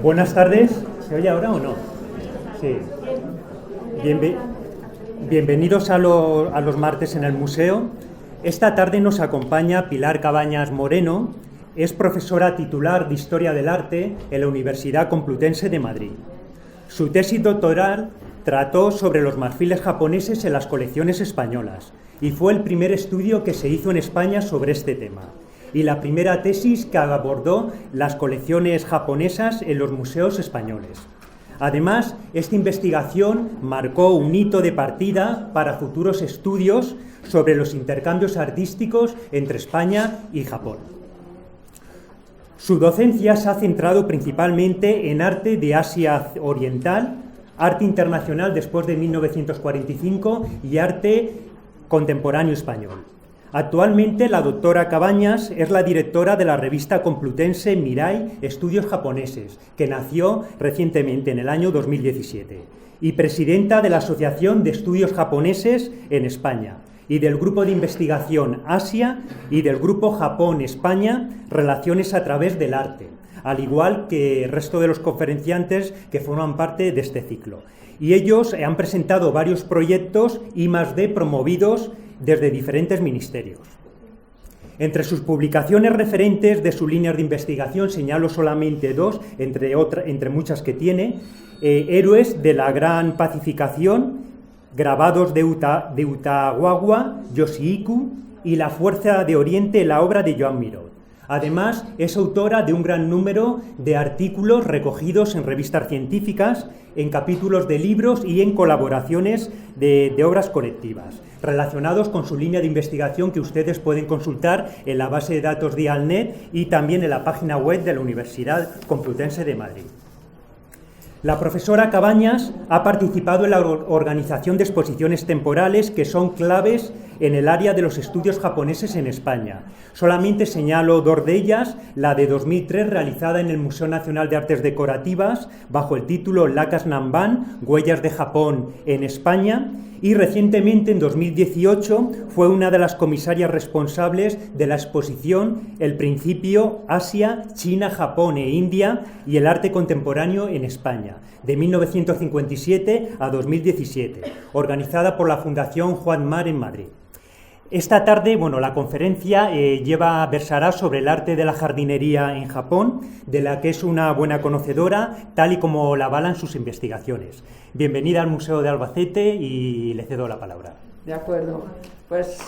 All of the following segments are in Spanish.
Buenas tardes. ¿Se oye ahora o no? Sí. Bienvenidos a los martes en el museo. Esta tarde nos acompaña Pilar Cabañas Moreno. Es profesora titular de Historia del Arte en la Universidad Complutense de Madrid. Su tesis doctoral trató sobre los marfiles japoneses en las colecciones españolas y fue el primer estudio que se hizo en España sobre este tema, y la primera tesis que abordó las colecciones japonesas en los museos españoles. Además, esta investigación marcó un hito de partida para futuros estudios sobre los intercambios artísticos entre España y Japón. Su docencia se ha centrado principalmente en arte de Asia Oriental, arte internacional después de 1945 y arte contemporáneo español. Actualmente, la doctora Cabañas es la directora de la revista complutense Mirai Estudios Japoneses, que nació recientemente en el año 2017, y presidenta de la Asociación de Estudios Japoneses en España, y del Grupo de Investigación Asia y del Grupo Japón-España, Relaciones a través del Arte, al igual que el resto de los conferenciantes que forman parte de este ciclo. Y ellos han presentado varios proyectos I+D promovidos desde diferentes ministerios. Entre sus publicaciones referentes de sus líneas de investigación señalo solamente dos, entre muchas que tiene: Héroes de la Gran Pacificación, grabados de Utagawa Yoshihiko, y La Fuerza de Oriente, la obra de Joan Miró. Además, es autora de un gran número de artículos recogidos en revistas científicas, en capítulos de libros y en colaboraciones de obras colectivas, relacionados con su línea de investigación, que ustedes pueden consultar en la base de datos Dialnet y también en la página web de la Universidad Complutense de Madrid. La profesora Cabañas ha participado en la organización de exposiciones temporales que son claves en el área de los estudios japoneses en España. Solamente señalo dos de ellas: la de 2003 realizada en el Museo Nacional de Artes Decorativas bajo el título Lakas Nanban, Huellas de Japón en España, y recientemente en 2018 fue una de las comisarias responsables de la exposición El Principio, Asia, China, Japón e India y el arte contemporáneo en España, de 1957 a 2017, organizada por la Fundación Juan Mar en Madrid. Esta tarde, la conferencia versará sobre el arte de la jardinería en Japón, de la que es una buena conocedora, tal y como la avalan sus investigaciones. Bienvenida al Museo de Albacete y le cedo la palabra. De acuerdo, pues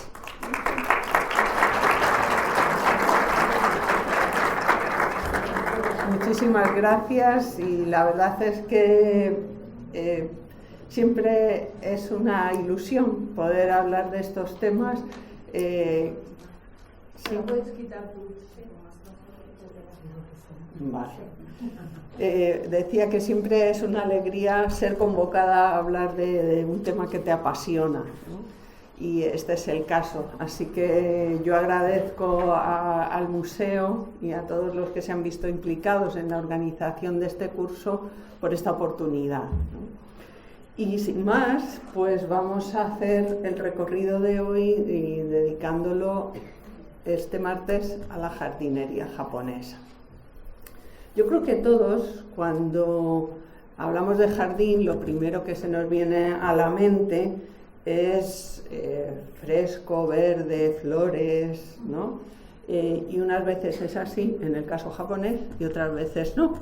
muchísimas gracias, y la verdad es que siempre es una ilusión poder hablar de estos temas. ¿Sí? ¿Puedes quitar tu... Vale. Decía que siempre es una alegría ser convocada a hablar de un tema que te apasiona, ¿no? Y este es el caso. Así que yo agradezco al museo y a todos los que se han visto implicados en la organización de este curso por esta oportunidad, ¿no? Y sin más, pues vamos a hacer el recorrido de hoy y dedicándolo este martes a la jardinería japonesa. Yo creo que todos, cuando hablamos de jardín, lo primero que se nos viene a la mente es fresco, verde, flores, ¿no? Y unas veces es así, en el caso japonés, y otras veces no.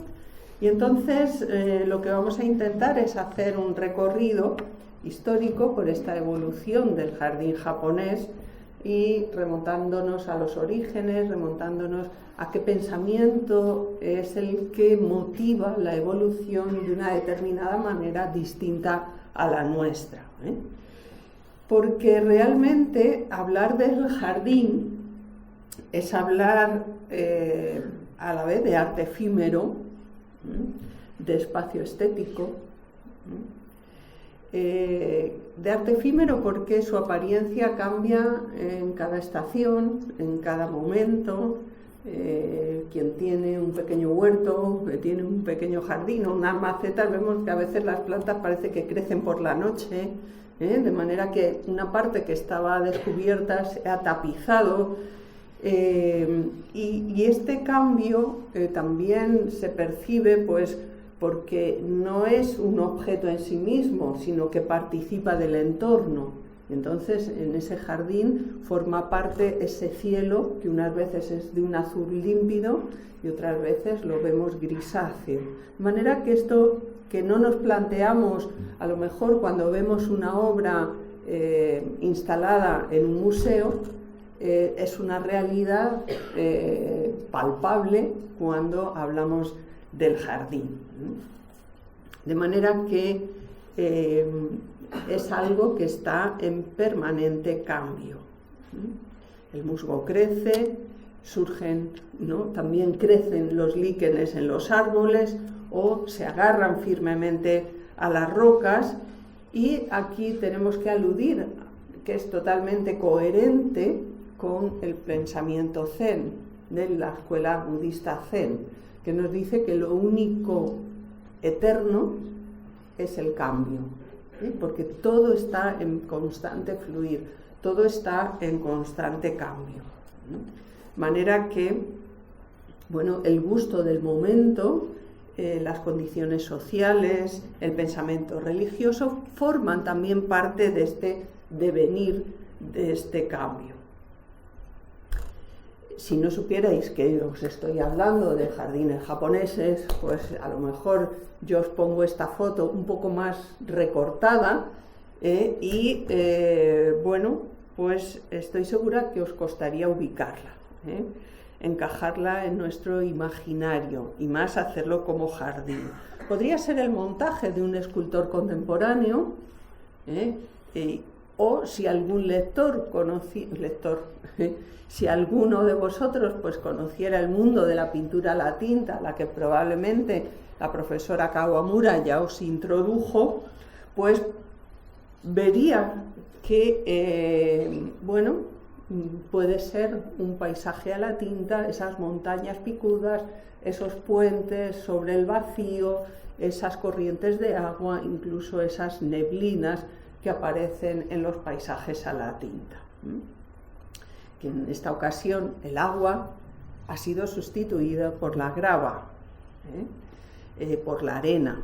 Y entonces lo que vamos a intentar es hacer un recorrido histórico por esta evolución del jardín japonés, y remontándonos a los orígenes, remontándonos a qué pensamiento es el que motiva la evolución de una determinada manera distinta a la nuestra, ¿eh? Porque realmente hablar del jardín es hablar a la vez de arte efímero, de espacio estético, de arte efímero porque su apariencia cambia en cada estación, en cada momento. Quien tiene un pequeño huerto, tiene un pequeño jardín o unas macetas, vemos que a veces las plantas parece que crecen por la noche, de manera que una parte que estaba descubierta se ha tapizado, Y este cambio también se percibe pues porque no es un objeto en sí mismo, sino que participa del entorno. Entonces, en ese jardín forma parte ese cielo que unas veces es de un azul límpido y otras veces lo vemos grisáceo. De manera que esto que no nos planteamos, a lo mejor cuando vemos una obra instalada en un museo, es una realidad palpable cuando hablamos del jardín. De manera que es algo que está en permanente cambio. El musgo crece, surgen, ¿no? También crecen los líquenes en los árboles o se agarran firmemente a las rocas, y aquí tenemos que aludir que es totalmente coherente con el pensamiento zen, de la escuela budista zen, que nos dice que lo único eterno es el cambio, porque todo está en constante fluir, todo está en constante cambio. De manera que, bueno, el gusto del momento, las condiciones sociales, el pensamiento religioso forman también parte de este devenir, de este cambio. Si no supierais que os estoy hablando de jardines japoneses, pues a lo mejor yo os pongo esta foto un poco más recortada bueno, pues estoy segura que os costaría ubicarla, encajarla en nuestro imaginario y más hacerlo como jardín. Podría ser el montaje de un escultor contemporáneo, o si algún si alguno de vosotros pues conociera el mundo de la pintura a la tinta, a la que probablemente la profesora Kawamura ya os introdujo, pues vería que, bueno, puede ser un paisaje a la tinta, esas montañas picudas, esos puentes sobre el vacío, esas corrientes de agua, incluso esas neblinas que aparecen en los paisajes a la tinta. Que en esta ocasión el agua ha sido sustituida por la grava, por la arena.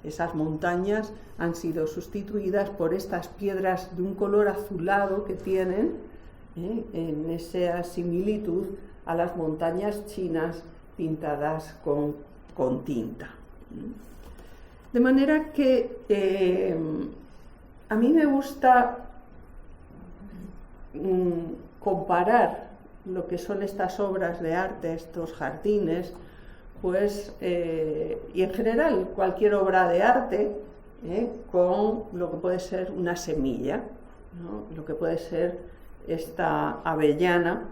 Esas montañas han sido sustituidas por estas piedras de un color azulado que tienen, en esa similitud a las montañas chinas pintadas con tinta. De manera que a mí me gusta comparar lo que son estas obras de arte, estos jardines, pues, y en general cualquier obra de arte, con lo que puede ser una semilla, ¿no? Lo que puede ser esta avellana.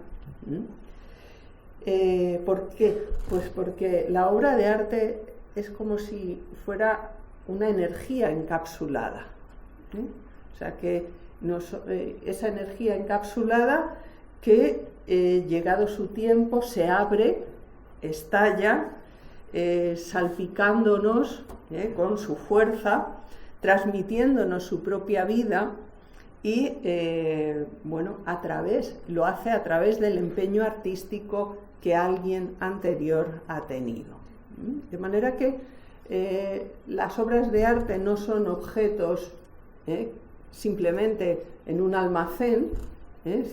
¿Por qué? Pues porque la obra de arte es como si fuera una energía encapsulada, o sea que esa energía encapsulada que, llegado su tiempo, se abre, estalla, salpicándonos con su fuerza, transmitiéndonos su propia vida y, bueno, lo hace a través del empeño artístico que alguien anterior ha tenido. De manera que las obras de arte no son objetos simplemente en un almacén,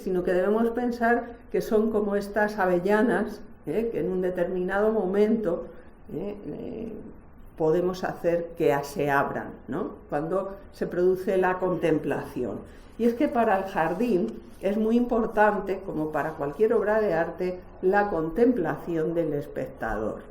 sino que debemos pensar que son como estas avellanas, que en un determinado momento podemos hacer que se abran, ¿no? Cuando se produce la contemplación. Y es que para el jardín es muy importante, como para cualquier obra de arte, la contemplación del espectador.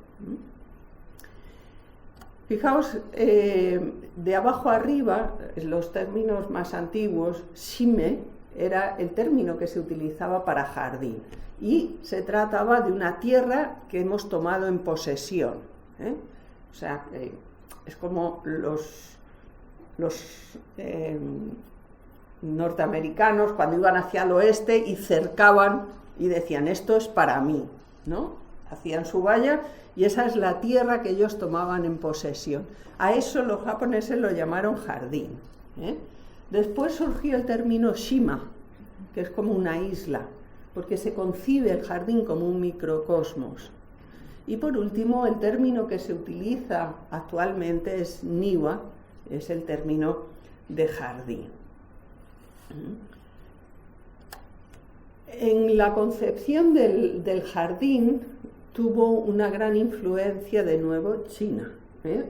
Fijaos, de abajo arriba, los términos más antiguos, shime era el término que se utilizaba para jardín, y se trataba de una tierra que hemos tomado en posesión. O sea, es como los norteamericanos cuando iban hacia el oeste y cercaban y decían, esto es para mí, ¿no? Hacían su valla y esa es la tierra que ellos tomaban en posesión. A eso los japoneses lo llamaron jardín. Después surgió el término shima, que es como una isla, porque se concibe el jardín como un microcosmos. Y por último, el término que se utiliza actualmente es niwa, es el término de jardín. En la concepción del jardín tuvo una gran influencia de nuevo China.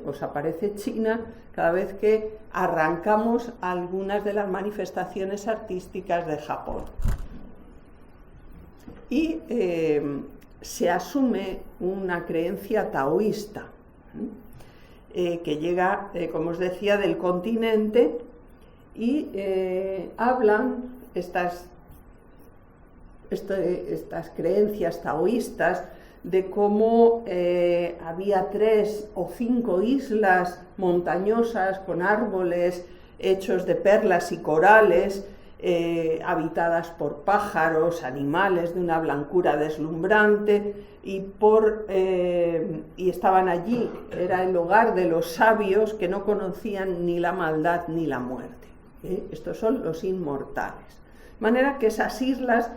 Os aparece China cada vez que arrancamos algunas de las manifestaciones artísticas de Japón. Y se asume una creencia taoísta que llega, como os decía, del continente y hablan estas creencias taoístas de cómo había 3 o 5 islas montañosas con árboles hechos de perlas y corales, habitadas por pájaros, animales de una blancura deslumbrante, y estaban allí, era el hogar de los sabios que no conocían ni la maldad ni la muerte. Estos son los inmortales. De manera que esas islas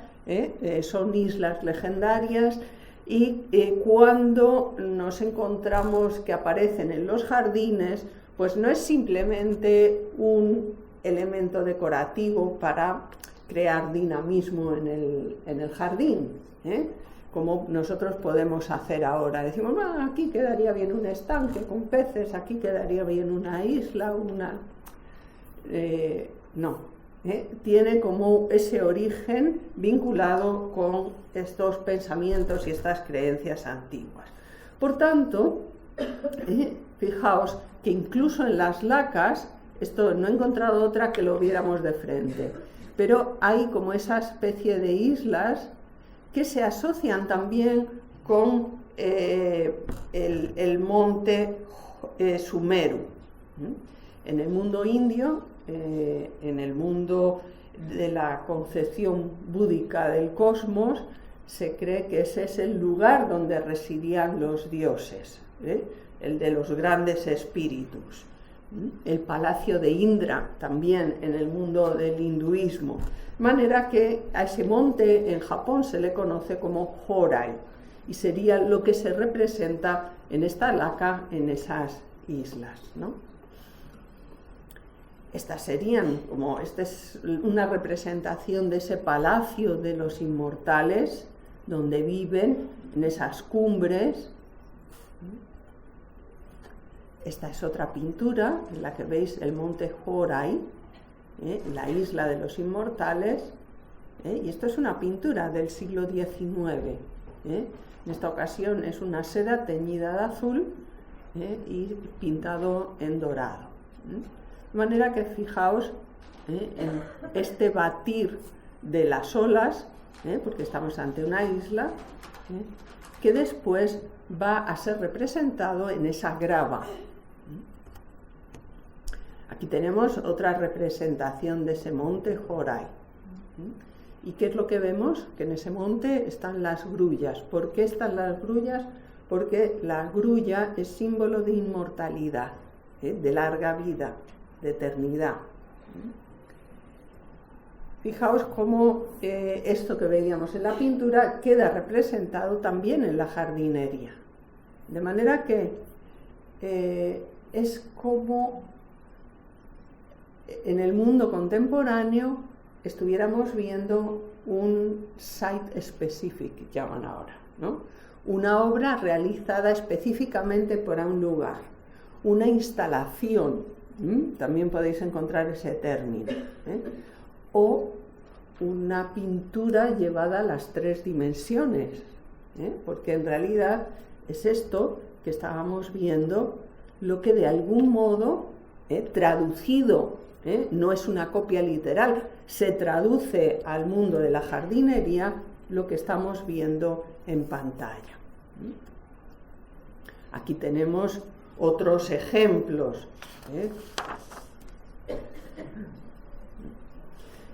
son islas legendarias, y cuando nos encontramos que aparecen en los jardines, pues no es simplemente un elemento decorativo para crear dinamismo en el jardín, como nosotros podemos hacer ahora. Decimos, aquí quedaría bien un estanque con peces, aquí quedaría bien una isla, no. Tiene como ese origen vinculado con estos pensamientos y estas creencias antiguas. Por tanto, fijaos que incluso en las lacas, esto no he encontrado otra que lo viéramos de frente, pero hay como esa especie de islas que se asocian también con el monte Sumeru. En el mundo indio, en el mundo de la concepción búdica del cosmos, se cree que ese es el lugar donde residían los dioses, el de los grandes espíritus. El palacio de Indra, también en el mundo del hinduismo. De manera que a ese monte en Japón se le conoce como Horai, y sería lo que se representa en esta laca, en esas islas, ¿no? Estas serían esta es una representación de ese palacio de los inmortales, donde viven en esas cumbres. Esta es otra pintura en la que veis el monte Horai, la isla de los inmortales, y esto es una pintura del siglo XIX. En esta ocasión es una seda teñida de azul y pintado en dorado. De manera que fijaos en este batir de las olas, porque estamos ante una isla, que después va a ser representado en esa grava. Aquí tenemos otra representación de ese monte Horai. ¿Y qué es lo que vemos? Que en ese monte están las grullas. ¿Por qué están las grullas? Porque la grulla es símbolo de inmortalidad, de larga vida, de eternidad. Fijaos cómo esto que veíamos en la pintura queda representado también en la jardinería. De manera que es como en el mundo contemporáneo estuviéramos viendo un site specific, llaman ahora, ¿no? Una obra realizada específicamente para un lugar, una instalación, también podéis encontrar ese término, o una pintura llevada a las 3 dimensiones, porque en realidad es esto que estábamos viendo, lo que de algún modo, traducido, no es una copia literal, se traduce al mundo de la jardinería lo que estamos viendo en pantalla. Aquí tenemos otros ejemplos.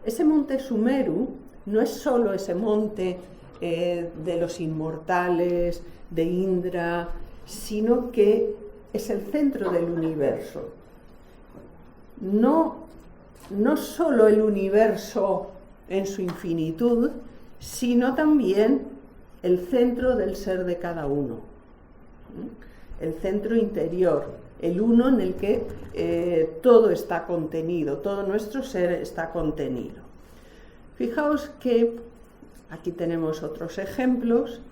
Ese monte Sumeru no es solo ese monte de los inmortales, de Indra, sino que es el centro del universo. No solo el universo en su infinitud, sino también el centro del ser de cada uno, el centro interior, el uno en el que todo está contenido, todo nuestro ser está contenido. Fijaos que aquí tenemos otros ejemplos,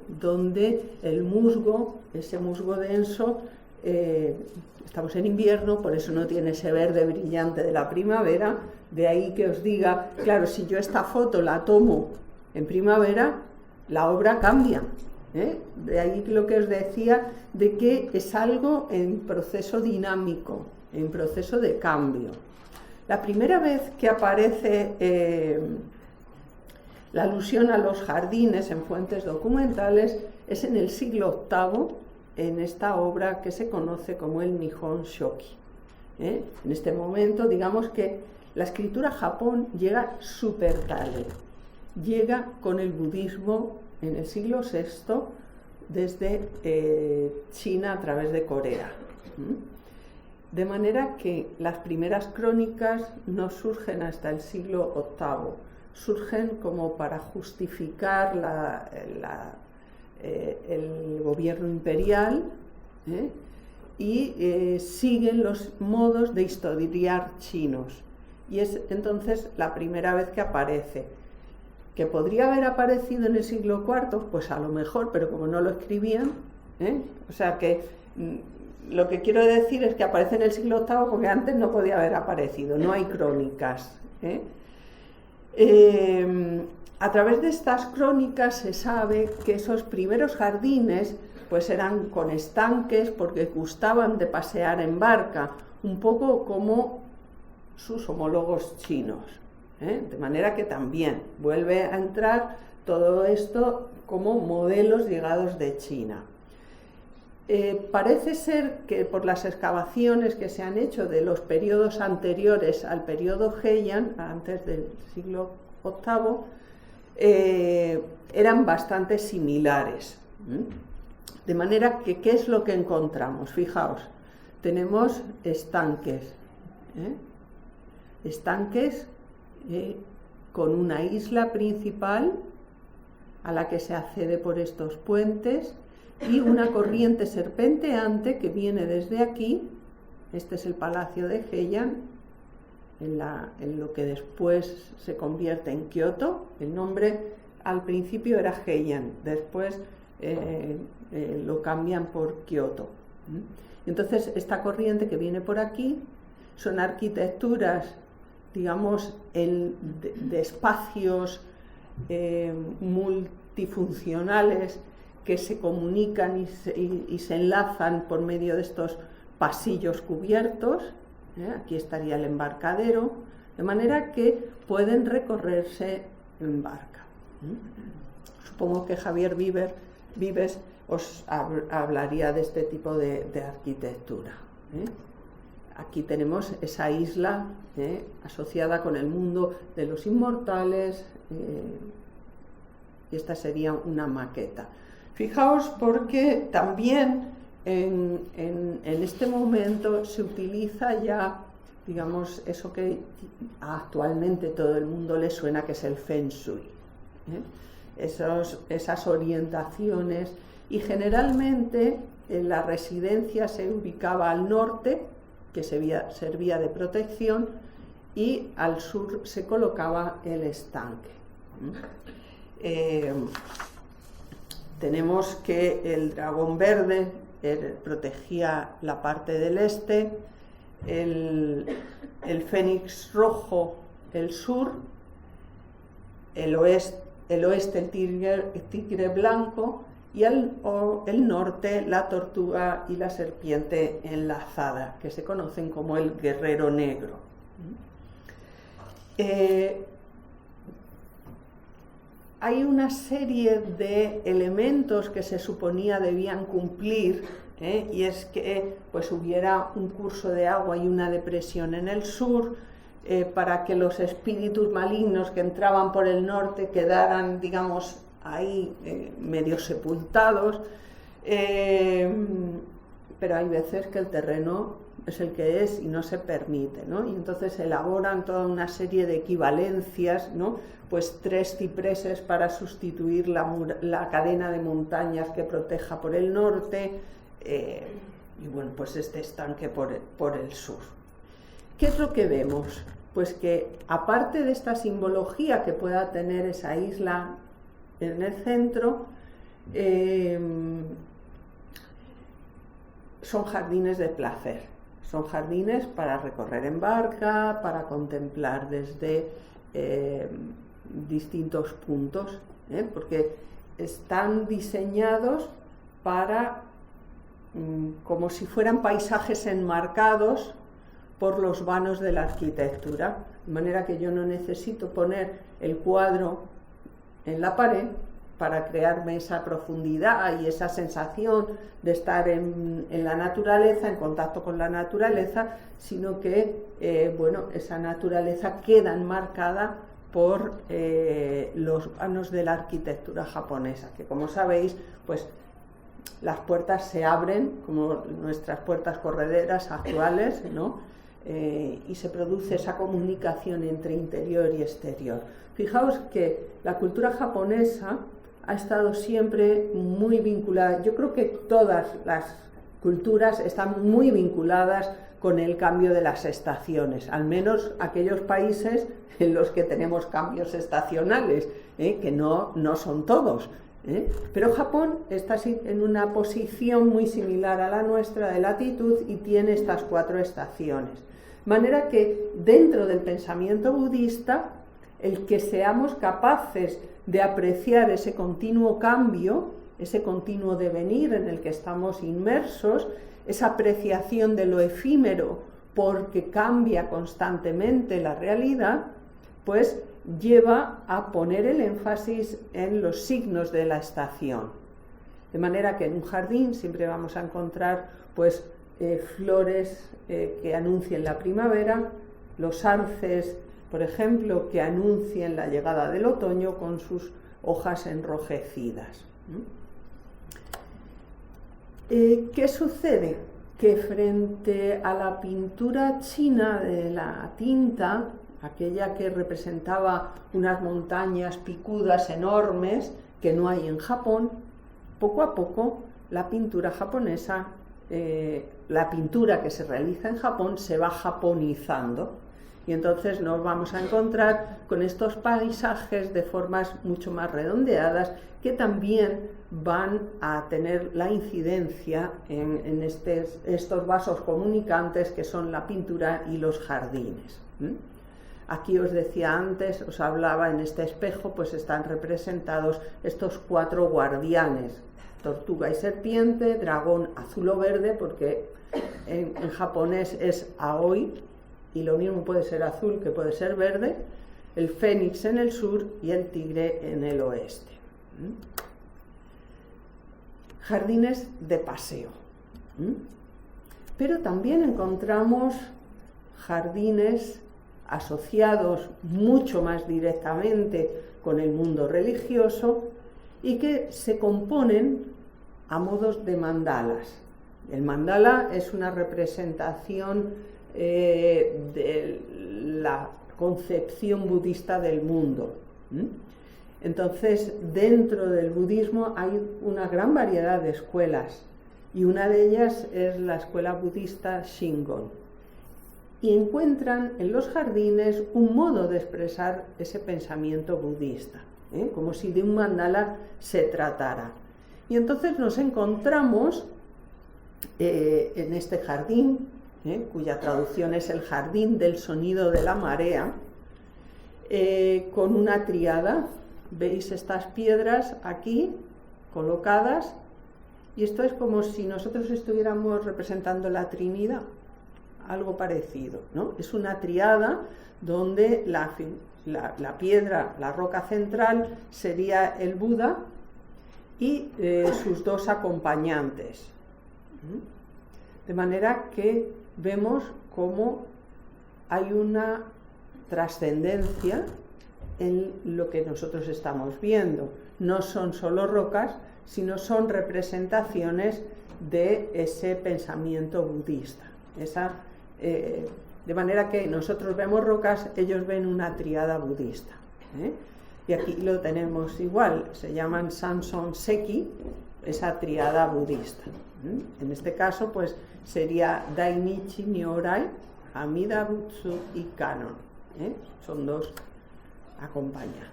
donde el musgo, ese musgo denso, estamos en invierno, por eso no tiene ese verde brillante de la primavera, de ahí que os diga, claro, si yo esta foto la tomo en primavera, la obra cambia. De ahí lo que os decía, de que es algo en proceso dinámico, en proceso de cambio. La primera vez que aparece la alusión a los jardines en fuentes documentales es en el siglo VIII, en esta obra que se conoce como el Nihon Shoki. En este momento, digamos que la escritura Japón llega súper tarde, llega con el budismo en el siglo VI desde China a través de Corea. De manera que las primeras crónicas no surgen hasta el siglo VIII, surgen como para justificar el gobierno imperial, y siguen los modos de historiar chinos. Y es entonces la primera vez que aparece. ¿Que podría haber aparecido en el siglo IV? Pues a lo mejor, pero como no lo escribían, o sea que lo que quiero decir es que aparece en el siglo VIII porque antes no podía haber aparecido, no hay crónicas. A través de estas crónicas se sabe que esos primeros jardines pues eran con estanques porque gustaban de pasear en barca, un poco como sus homólogos chinos. De manera que también vuelve a entrar todo esto como modelos llegados de China. Parece ser que por las excavaciones que se han hecho de los periodos anteriores al periodo Heian, antes del siglo VIII, eran bastante similares. De manera que, ¿qué es lo que encontramos? Fijaos, tenemos estanques, estanques con una isla principal a la que se accede por estos puentes y una corriente serpenteante que viene desde aquí. Este es el Palacio de Heian, en lo que después se convierte en Kioto. El nombre al principio era Heian, después lo cambian por Kioto. Entonces esta corriente que viene por aquí son arquitecturas, digamos, de espacios multifuncionales que se comunican y se enlazan por medio de estos pasillos cubiertos. Aquí estaría el embarcadero, de manera que pueden recorrerse en barca. Supongo que Javier Vives os hablaría de este tipo de arquitectura. Aquí tenemos esa isla asociada con el mundo de los inmortales, y esta sería una maqueta. Fijaos porque también en este momento se utiliza ya, digamos, eso que actualmente todo el mundo le suena, que es el Feng Shui. Esas orientaciones, y generalmente la residencia se ubicaba al norte, que servía de protección, y al sur se colocaba el estanque. Tenemos que el dragón verde protegía la parte del este, el fénix rojo el sur, el oeste el tigre blanco, y el norte la tortuga y la serpiente enlazada, que se conocen como el guerrero negro. Hay una serie de elementos que se suponía debían cumplir, y es que pues hubiera un curso de agua y una depresión en el sur, para que los espíritus malignos que entraban por el norte quedaran, digamos, ahí medio sepultados. pero hay veces que el terreno es el que es y no se permite, ¿no? Y entonces elaboran toda una serie de equivalencias, ¿no? Pues 3 cipreses para sustituir la cadena de montañas que proteja por el norte, y bueno, pues este estanque por el sur. ¿Qué es lo que vemos? Pues que aparte de esta simbología que pueda tener esa isla en el centro, son jardines de placer, son jardines para recorrer en barca, para contemplar desde distintos puntos, porque están diseñados para como si fueran paisajes enmarcados por los vanos de la arquitectura, de manera que yo no necesito poner el cuadro en la pared para crearme esa profundidad y esa sensación de estar en la naturaleza, en contacto con la naturaleza, sino que bueno, esa naturaleza queda enmarcada por los vanos de la arquitectura japonesa, que como sabéis, pues las puertas se abren como nuestras puertas correderas actuales, ¿no? Y se produce esa comunicación entre interior y exterior. Fijaos que la cultura japonesa ha estado siempre muy vinculada, yo creo que todas las culturas están muy vinculadas con el cambio de las estaciones, al menos aquellos países en los que tenemos cambios estacionales, que no son todos. Pero Japón está en una posición muy similar a la nuestra de latitud y tiene estas 4 estaciones. De manera que dentro del pensamiento budista, el que seamos capaces de apreciar ese continuo cambio, ese continuo devenir en el que estamos inmersos, esa apreciación de lo efímero porque cambia constantemente la realidad, pues lleva a poner el énfasis en los signos de la estación. De manera que en un jardín siempre vamos a encontrar pues flores que anuncien la primavera, los arces, por ejemplo, que anuncien la llegada del otoño con sus hojas enrojecidas. ¿Qué sucede? Que frente a la pintura china de la tinta, aquella que representaba unas montañas picudas enormes que no hay en Japón, poco a poco la pintura japonesa, la pintura que se realiza en Japón se va japonizando. Y entonces nos vamos a encontrar con estos paisajes de formas mucho más redondeadas que también van a tener la incidencia en estos vasos comunicantes que son la pintura y los jardines. Aquí os decía antes, os hablaba en este espejo, pues están representados estos 4 guardianes, tortuga y serpiente, dragón azul o verde, porque en japonés es aoi, y lo mismo puede ser azul que puede ser verde, el fénix en el sur y el tigre en el oeste. Jardines de paseo. Pero también encontramos jardines asociados mucho más directamente con el mundo religioso y que se componen a modos de mandalas. El mandala es una representación de la concepción budista del mundo. Entonces, dentro del budismo hay una gran variedad de escuelas y una de ellas es la escuela budista Shingon. Y encuentran en los jardines un modo de expresar ese pensamiento budista, como si de un mandala se tratara. Y entonces nos encontramos en este jardín, cuya traducción es el jardín del sonido de la marea, con una tríada. Veis estas piedras aquí colocadas y esto es como si nosotros estuviéramos representando la Trinidad, algo parecido, ¿no? Es una tríada donde la piedra, la roca central sería el Buda y sus 2 acompañantes. De manera que vemos cómo hay una trascendencia en lo que nosotros estamos viendo. No son solo rocas, sino son representaciones de ese pensamiento budista. De manera que nosotros vemos rocas, ellos ven una tríada budista. Y aquí lo tenemos igual, se llaman Sanson Seki, esa tríada budista. En este caso, pues sería Dainichi, Nyorai, Amida Butsu y Kanon. Son dos acompañantes.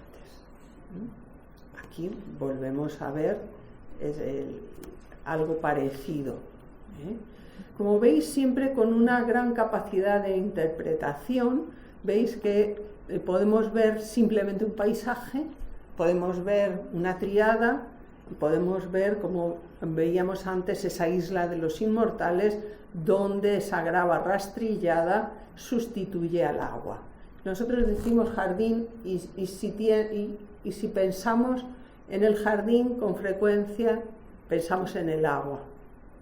Aquí volvemos a ver algo parecido. Como veis, siempre con una gran capacidad de interpretación, veis que podemos ver simplemente un paisaje, podemos ver una tríada, y podemos ver, como veíamos antes, esa isla de los inmortales, donde esa grava rastrillada sustituye al agua. Nosotros decimos jardín y si pensamos en el jardín, con frecuencia pensamos en el agua.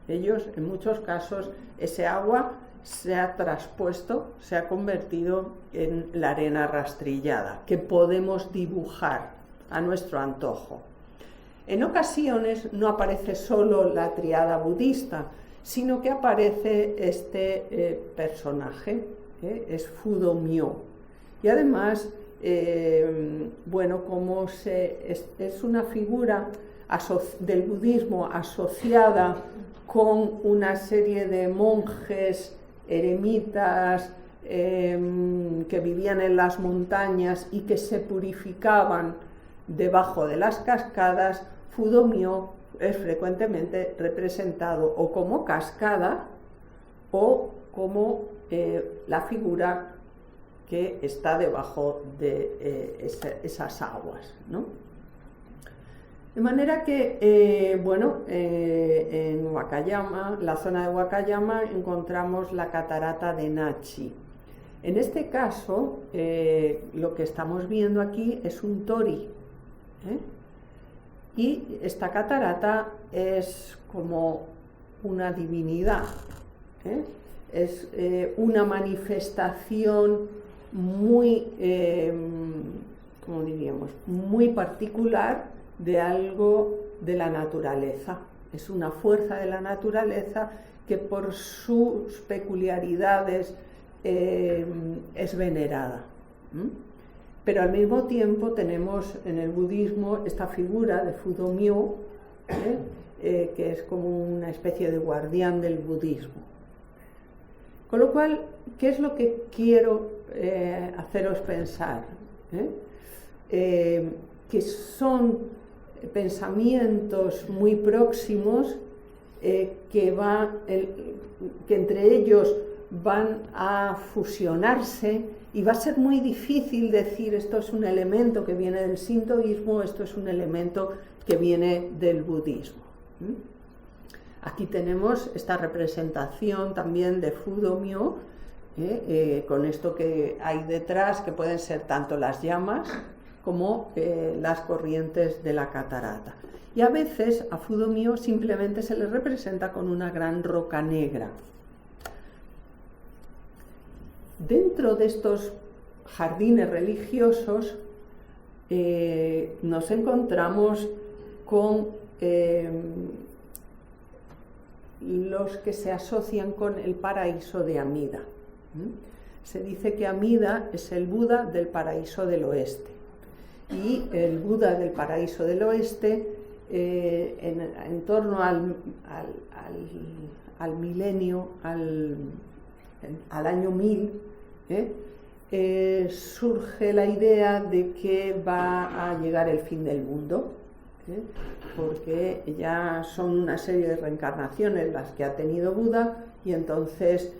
Ellos, en muchos casos, ese agua se ha traspuesto, se ha convertido en la arena rastrillada, que podemos dibujar a nuestro antojo. En ocasiones no aparece solo la tríada budista, sino que aparece este personaje, es Fudo Myo. Y además, como es una figura del budismo asociada con una serie de monjes, eremitas, que vivían en las montañas y que se purificaban debajo de las cascadas, Fudo Myo es frecuentemente representado o como cascada o como la figura que está debajo de esas aguas, ¿no? De manera que, en Wakayama, la zona de Wakayama, encontramos la catarata de Nachi. En este caso, lo que estamos viendo aquí es un tori, y esta catarata es como una divinidad, es una manifestación muy, muy particular de algo de la naturaleza. Es una fuerza de la naturaleza que por sus peculiaridades es venerada. Pero al mismo tiempo tenemos en el budismo esta figura de Fudo Myo, que es como una especie de guardián del budismo. Con lo cual, ¿qué es lo que quiero haceros pensar? Que son pensamientos muy próximos que entre ellos van a fusionarse, y va a ser muy difícil decir esto es un elemento que viene del sintoísmo, esto es un elemento que viene del budismo. Aquí tenemos esta representación también de Fudo Myo, con esto que hay detrás, que pueden ser tanto las llamas como las corrientes de la catarata. Y a veces a Fudo Myo simplemente se le representa con una gran roca negra. Dentro de estos jardines religiosos nos encontramos con los que se asocian con el paraíso de Amida. Se dice que Amida es el Buda del paraíso del oeste. Y el Buda del paraíso del oeste, en torno al milenio, al año 1000, surge la idea de que va a llegar el fin del mundo, porque ya son una serie de reencarnaciones las que ha tenido Buda, y entonces,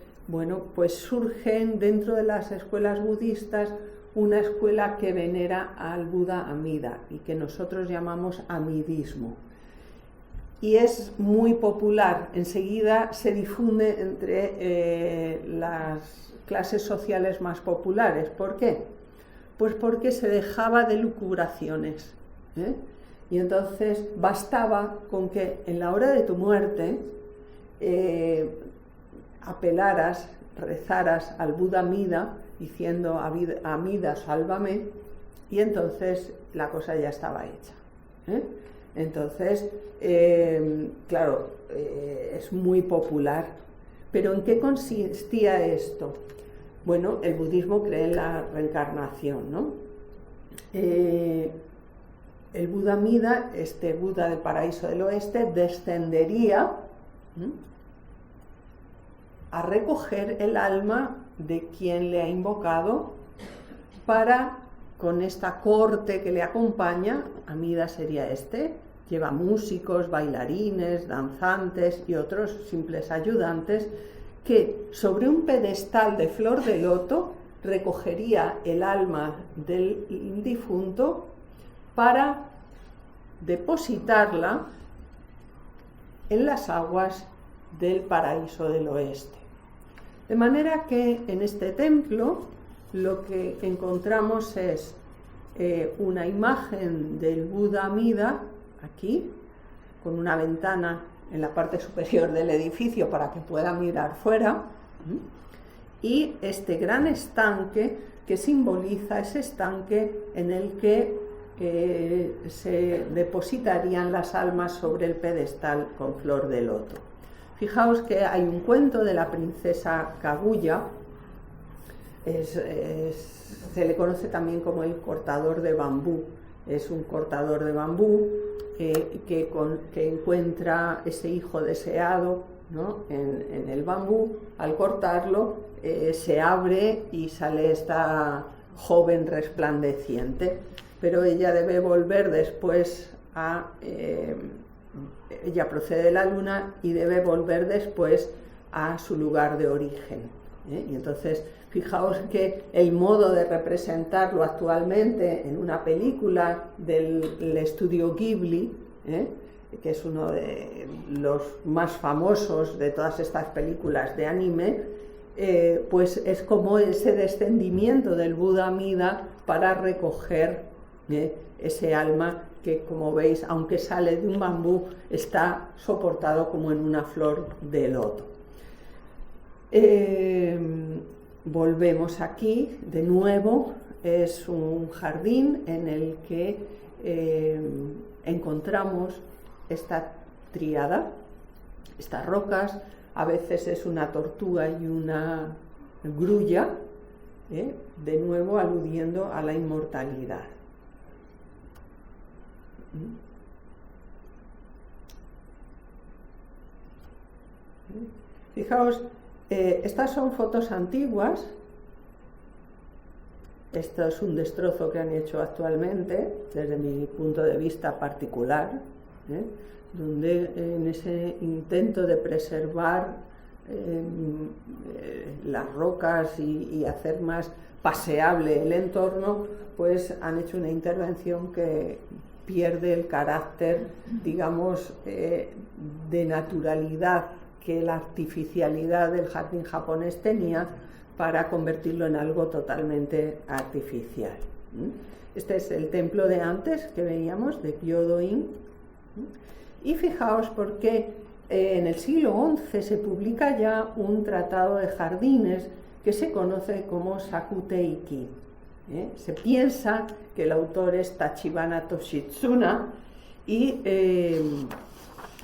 pues surgen dentro de las escuelas budistas una escuela que venera al Buda Amida y que nosotros llamamos amidismo. Y es muy popular, enseguida se difunde entre las clases sociales más populares. ¿Por qué? Pues porque se dejaba de lucubraciones, y entonces bastaba con que en la hora de tu muerte apelaras, rezaras al Buda Amida diciendo Amida, sálvame, y entonces la cosa ya estaba hecha. Entonces, claro, es muy popular. ¿Pero en qué consistía esto? Bueno, el budismo cree en la reencarnación, ¿no? El Buda Amida, este Buda del paraíso del oeste, descendería a recoger el alma de quien le ha invocado para, con esta corte que le acompaña, Amida sería lleva músicos, bailarines, danzantes y otros simples ayudantes, que sobre un pedestal de flor de loto recogería el alma del difunto para depositarla en las aguas del paraíso del oeste. De manera que en este templo lo que encontramos es una imagen del Buda Amida, aquí, con una ventana en la parte superior del edificio para que pueda mirar fuera, y este gran estanque que simboliza ese estanque en el que se depositarían las almas sobre el pedestal con flor de loto. Fijaos que hay un cuento de la princesa Kaguya, se le conoce también como el cortador de bambú. Es un cortador de bambú que encuentra ese hijo deseado, ¿no?, en el bambú. Al cortarlo se abre y sale esta joven resplandeciente, pero ella debe volver después ella procede de la luna y debe volver después a su lugar de origen. Y entonces, fijaos que el modo de representarlo actualmente en una película del estudio Ghibli, que es uno de los más famosos de todas estas películas de anime, pues es como ese descendimiento del Buda Amida para recoger ese alma que, como veis, aunque sale de un bambú, está soportado como en una flor de loto. Volvemos aquí, de nuevo, es un jardín en el que encontramos esta tríada, estas rocas, a veces es una tortuga y una grulla, de nuevo aludiendo a la inmortalidad. Fijaos, estas son fotos antiguas. Esto es un destrozo que han hecho actualmente, desde mi punto de vista particular, donde en ese intento de preservar las rocas y hacer más paseable el entorno, pues han hecho una intervención que pierde el carácter, digamos, de naturalidad que la artificialidad del jardín japonés tenía, para convertirlo en algo totalmente artificial. Este es el templo de antes que veíamos, de Kyodo-in. Y fijaos porque en el siglo XI se publica ya un tratado de jardines que se conoce como Sakuteiki. Se piensa que el autor es Tachibana Toshitsuna y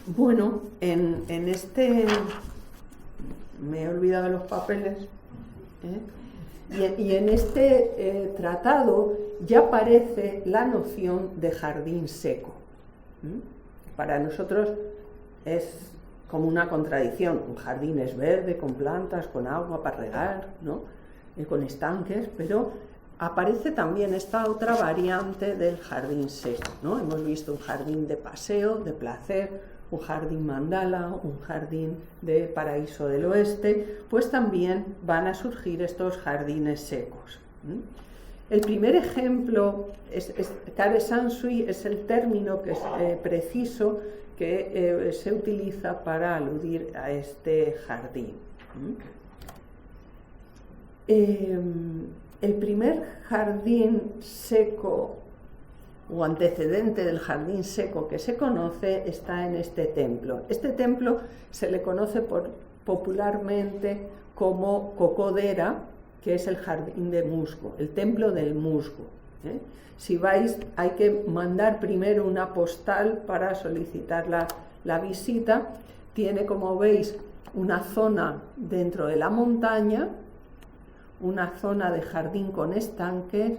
bueno, en este... me he olvidado los papeles. Y en este tratado ya aparece la noción de jardín seco. Para nosotros es como una contradicción. Un jardín es verde, con plantas, con agua para regar, ¿no? Con estanques, pero aparece también esta otra variante del jardín seco, ¿no? Hemos visto un jardín de paseo, de placer, un jardín mandala, un jardín de paraíso del oeste, pues también van a surgir estos jardines secos. El primer ejemplo, Kare Sansui, es el término que es preciso que se utiliza para aludir a este jardín. El primer jardín seco o antecedente del jardín seco que se conoce está en este templo. Este templo se le conoce popularmente como Kokodera, que es el jardín de musgo, el templo del musgo. Si vais, hay que mandar primero una postal para solicitar la visita. Tiene, como veis, una zona dentro de la montaña, una zona de jardín con estanques,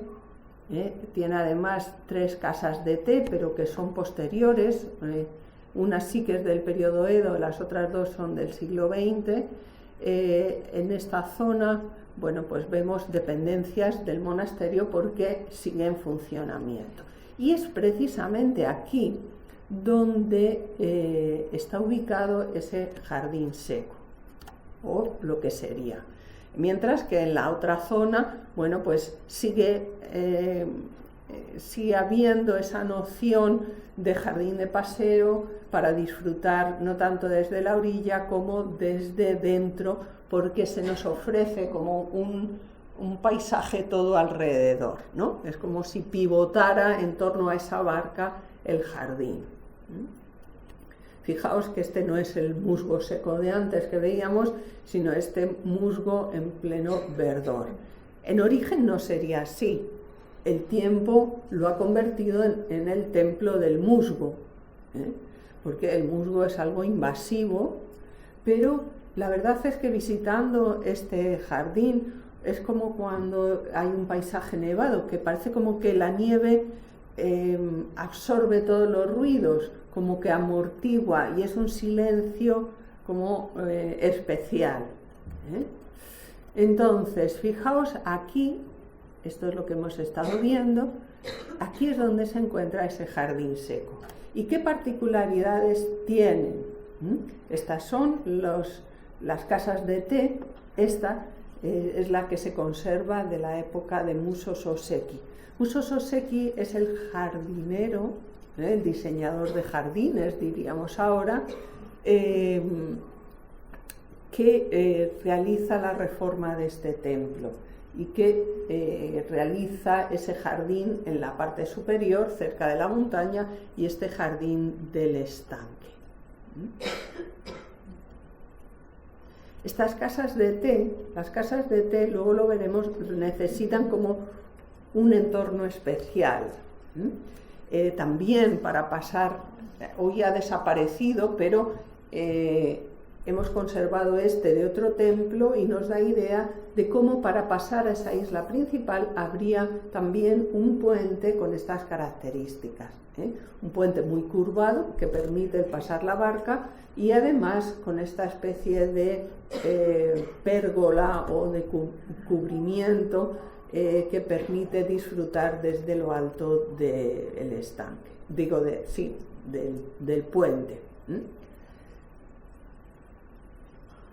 tiene además 3 casas de té, pero que son posteriores, una sí que es del periodo Edo, las otras 2 son del siglo XX. En esta zona, bueno, pues vemos dependencias del monasterio porque sigue en funcionamiento. Y es precisamente aquí donde está ubicado ese jardín seco, o lo que sería. Mientras que en la otra zona, bueno, pues sigue habiendo esa noción de jardín de paseo para disfrutar no tanto desde la orilla como desde dentro, porque se nos ofrece como un paisaje todo alrededor, ¿no? Es como si pivotara en torno a esa barca el jardín. Fijaos que este no es el musgo seco de antes que veíamos, sino este musgo en pleno verdor. En origen no sería así. El tiempo lo ha convertido en el templo del musgo, porque el musgo es algo invasivo, pero la verdad es que visitando este jardín es como cuando hay un paisaje nevado, que parece como que la nieve absorbe todos los ruidos, como que amortigua, y es un silencio como especial. Entonces, fijaos aquí, esto es lo que hemos estado viendo, aquí es donde se encuentra ese jardín seco. ¿Y qué particularidades tienen? Estas son las casas de té. Esta es la que se conserva de la época de Muso Soseki. Muso Soseki es el jardinero, el diseñador de jardines, diríamos ahora, que realiza la reforma de este templo y que realiza ese jardín en la parte superior, cerca de la montaña, y este jardín del estanque. Estas casas de té, las casas de té, luego lo veremos, necesitan como un entorno especial. También para pasar, hoy ha desaparecido, pero hemos conservado este de otro templo y nos da idea de cómo para pasar a esa isla principal habría también un puente con estas características. Un puente muy curvado que permite pasar la barca y además con esta especie de pérgola o de cubrimiento que permite disfrutar desde lo alto del estanque, del puente.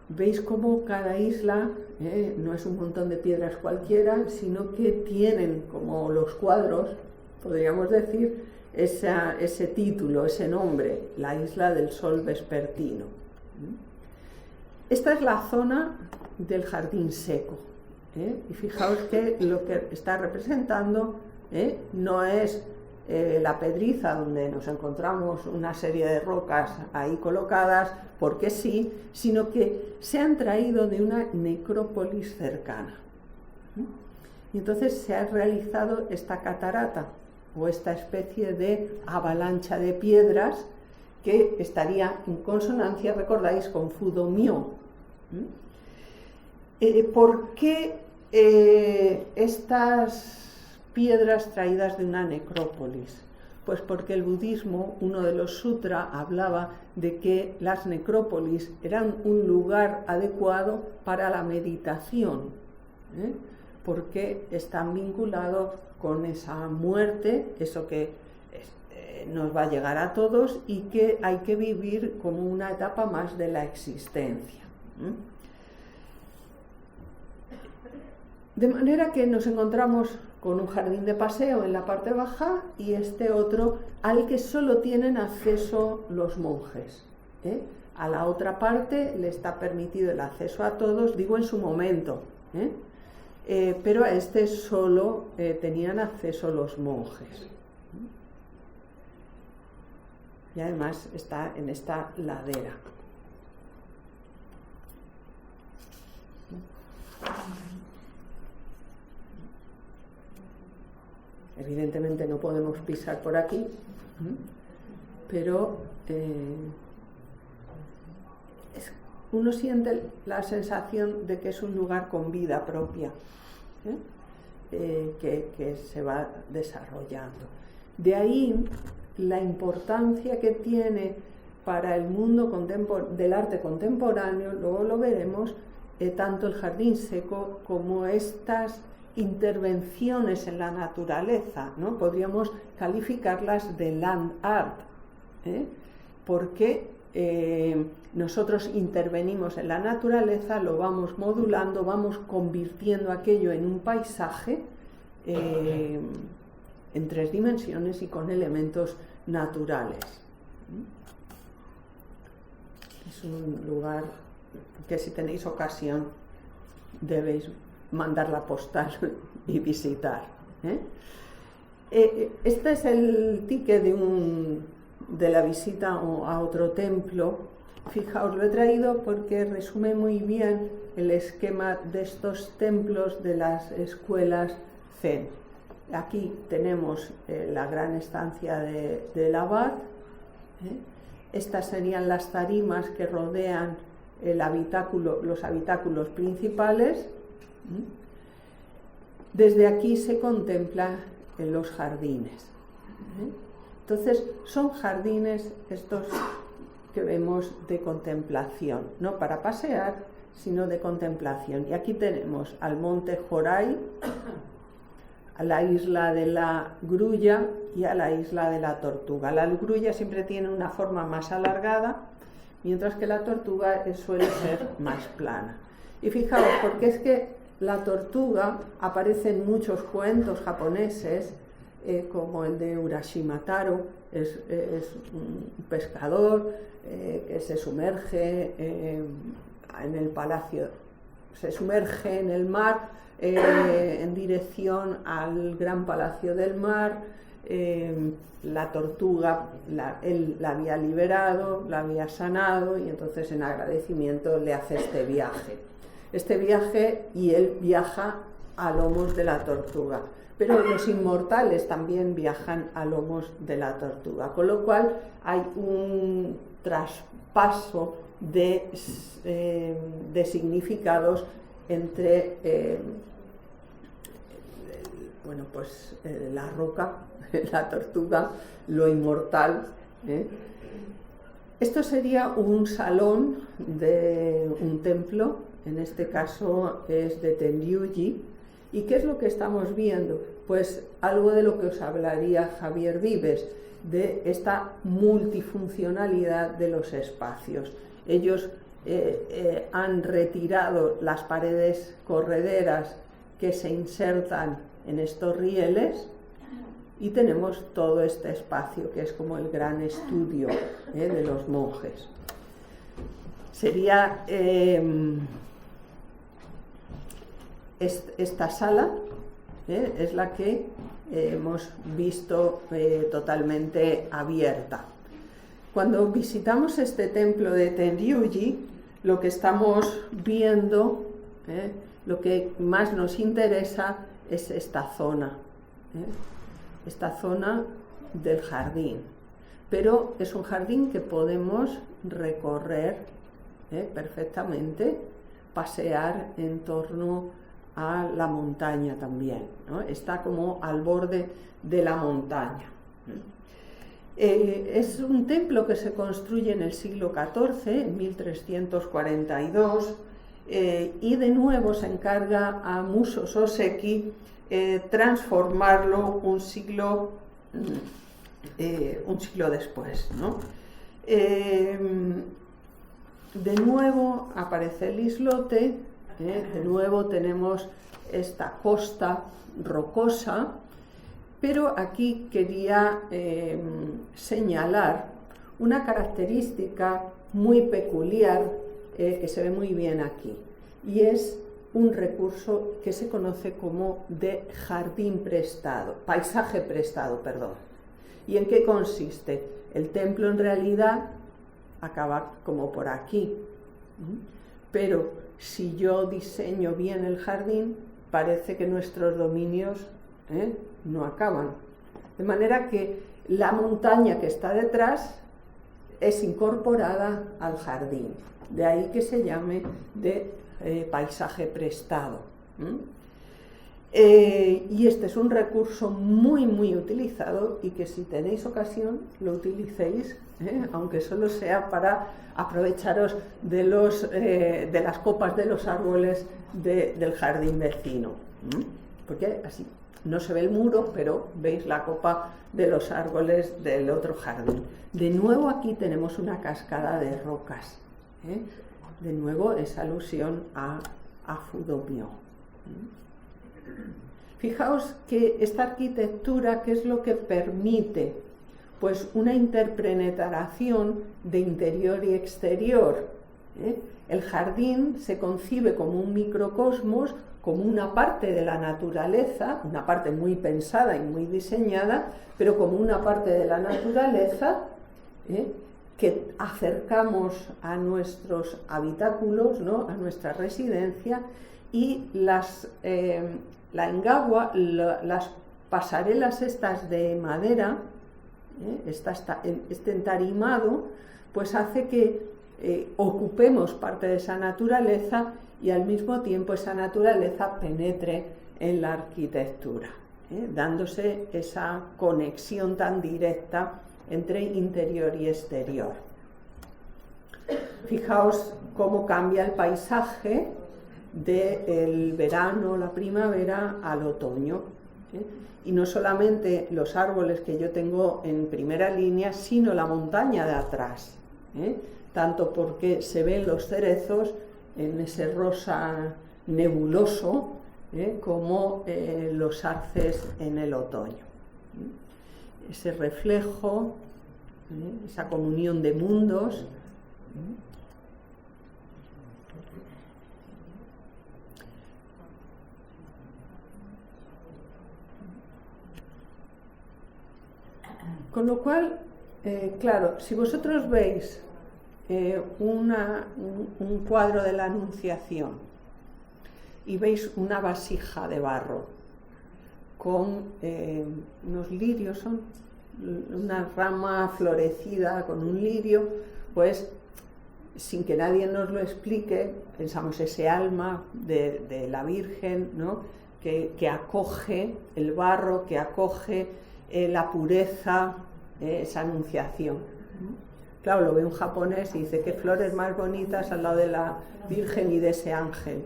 Veis cómo cada isla no es un montón de piedras cualquiera, sino que tienen como los cuadros, podríamos decir, ese título, ese nombre, la isla del sol vespertino. Esta es la zona del jardín seco. Y fijaos que lo que está representando no es la pedriza donde nos encontramos una serie de rocas ahí colocadas porque sí, sino que se han traído de una necrópolis cercana. Y entonces se ha realizado esta catarata o esta especie de avalancha de piedras que estaría en consonancia, recordáis, con Fudo-myo. ¿Por qué estas piedras traídas de una necrópolis? Pues porque el budismo, uno de los sutras, hablaba de que las necrópolis eran un lugar adecuado para la meditación, porque están vinculados con esa muerte, eso que nos va a llegar a todos y que hay que vivir como una etapa más de la existencia. De manera que nos encontramos con un jardín de paseo en la parte baja y este otro al que solo tienen acceso los monjes. A la otra parte le está permitido el acceso a todos, digo en su momento, pero a este solo tenían acceso los monjes. Y además está en esta ladera. Evidentemente no podemos pisar por aquí, pero uno siente la sensación de que es un lugar con vida propia, que se va desarrollando. De ahí la importancia que tiene para el mundo del arte contemporáneo, luego lo veremos, tanto el jardín seco como estas intervenciones en la naturaleza, ¿no? Podríamos calificarlas de land art, porque nosotros intervenimos en la naturaleza, lo vamos modulando, vamos convirtiendo aquello en un paisaje en 3 dimensiones y con elementos naturales. Es un lugar que, si tenéis ocasión, debéis mandar la postal y visitar. Este es el ticket de la visita a otro templo. Fijaos, lo he traído porque resume muy bien el esquema de estos templos de las escuelas Zen. Aquí tenemos la gran estancia del abad. Estas serían las tarimas que rodean los habitáculos principales. Desde aquí se contemplan los jardines. Entonces, son jardines estos que vemos de contemplación, no para pasear, sino de contemplación. Y aquí tenemos al monte Joray, a la isla de la Grulla y a la isla de la Tortuga. La Grulla siempre tiene una forma más alargada, mientras que la Tortuga suele ser más plana. Y fijaos, porque es que la tortuga aparece en muchos cuentos japoneses, como el de Urashima Taro, es un pescador que se sumerge en el palacio, se sumerge en el mar en dirección al gran palacio del mar. La tortuga él la había liberado, la había sanado, y entonces en agradecimiento le hace este viaje, y él viaja a lomos de la tortuga. Pero los inmortales también viajan a lomos de la tortuga, con lo cual hay un traspaso de significados entre la roca, la tortuga, lo inmortal. Esto sería un salón de un templo, en este caso es de Tenryuji. ¿Y qué es lo que estamos viendo? Pues algo de lo que os hablaría Javier Vives, de esta multifuncionalidad de los espacios. Ellos han retirado las paredes correderas que se insertan en estos rieles, y tenemos todo este espacio que es como el gran estudio de los monjes. Sería esta sala, es la que hemos visto totalmente abierta. Cuando visitamos este templo de Tenryuji, lo que estamos viendo, lo que más nos interesa es esta zona del jardín. Pero es un jardín que podemos recorrer perfectamente, pasear en torno a la montaña también, ¿no? Está como al borde de la montaña. Es un templo que se construye en el siglo XIV, en 1342, y de nuevo se encarga a Muso Soseki transformarlo un siglo después, ¿no? De nuevo aparece el islote, de nuevo tenemos esta costa rocosa, pero aquí quería señalar una característica muy peculiar que se ve muy bien aquí, y es un recurso que se conoce como de jardín prestado, paisaje prestado, perdón. ¿Y en qué consiste? El templo en realidad acaba como por aquí, pero si yo diseño bien el jardín, parece que nuestros dominios no acaban. De manera que la montaña que está detrás es incorporada al jardín. De ahí que se llame de paisaje prestado. Y este es un recurso muy, muy utilizado y que si tenéis ocasión lo utilicéis, aunque solo sea para aprovecharos de las copas de los árboles del jardín vecino. Porque así no se ve el muro, pero veis la copa de los árboles del otro jardín. De nuevo aquí tenemos una cascada de rocas. De nuevo es alusión a Fudomio. Fijaos que esta arquitectura, ¿qué es lo que permite? Pues una interpenetración de interior y exterior. El jardín se concibe como un microcosmos, como una parte de la naturaleza, una parte muy pensada y muy diseñada, pero como una parte de la naturaleza que acercamos a nuestros habitáculos, ¿no? A nuestra residencia, y la engagua, las pasarelas estas de madera, este entarimado, pues hace que ocupemos parte de esa naturaleza y al mismo tiempo esa naturaleza penetre en la arquitectura, dándose esa conexión tan directa entre interior y exterior. Fijaos cómo cambia el paisaje del verano, la primavera al otoño, y no solamente los árboles que yo tengo en primera línea, sino la montaña de atrás, tanto porque se ven los cerezos en ese rosa nebuloso, como los arces en el otoño. Ese reflejo, esa comunión de mundos. Con lo cual, claro, si vosotros veis un cuadro de la Anunciación y veis una vasija de barro con unos lirios, son una rama florecida con un lirio, pues sin que nadie nos lo explique, pensamos ese alma de la Virgen, ¿no? que acoge el barro, que acoge la pureza, esa anunciación. Claro, lo ve un japonés y dice, qué flores más bonitas al lado de la Virgen y de ese ángel.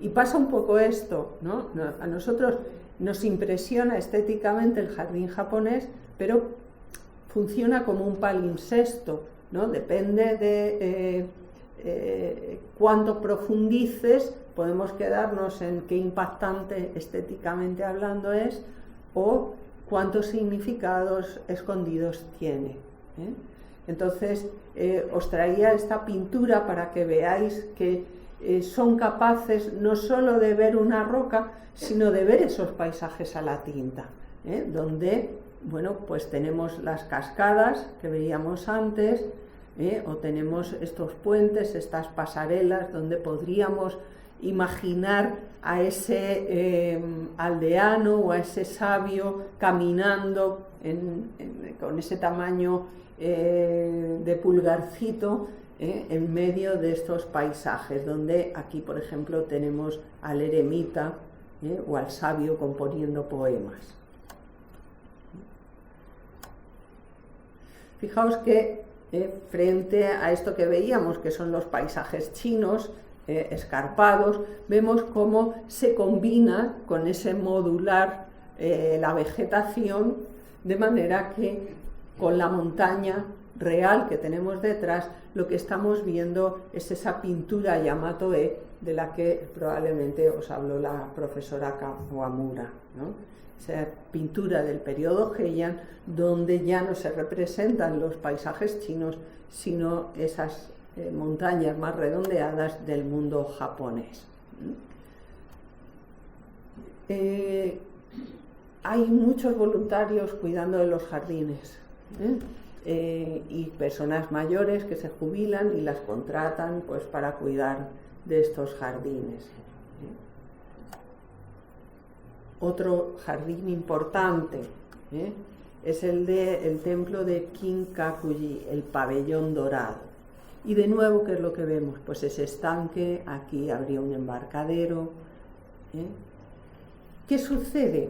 Y pasa un poco esto, ¿no? A nosotros nos impresiona estéticamente el jardín japonés, pero funciona como un palimpsesto, ¿no? Depende de cuánto profundices, podemos quedarnos en qué impactante estéticamente hablando es, o cuántos significados escondidos tiene. Entonces, os traía esta pintura para que veáis que son capaces no solo de ver una roca, sino de ver esos paisajes a la tinta, donde, bueno, pues tenemos las cascadas que veíamos antes, o tenemos estos puentes, estas pasarelas, donde podríamos imaginar a ese aldeano o a ese sabio caminando con ese tamaño de pulgarcito en medio de estos paisajes, donde aquí, por ejemplo, tenemos al eremita o al sabio componiendo poemas. Fijaos que frente a esto que veíamos, que son los paisajes chinos, escarpados, vemos cómo se combina con ese modular la vegetación, de manera que con la montaña real que tenemos detrás, lo que estamos viendo es esa pintura Yamato-e de la que probablemente os habló la profesora Kawamura, ¿no? Esa pintura del periodo Heian, donde ya no se representan los paisajes chinos, sino esas montañas más redondeadas del mundo japonés. Hay muchos voluntarios cuidando de los jardines, y personas mayores que se jubilan y las contratan, pues, para cuidar de estos jardines. Otro jardín importante es el templo de Kinkakuji, el pabellón dorado. Y de nuevo, ¿qué es lo que vemos? Pues ese estanque, aquí habría un embarcadero. ¿Qué sucede?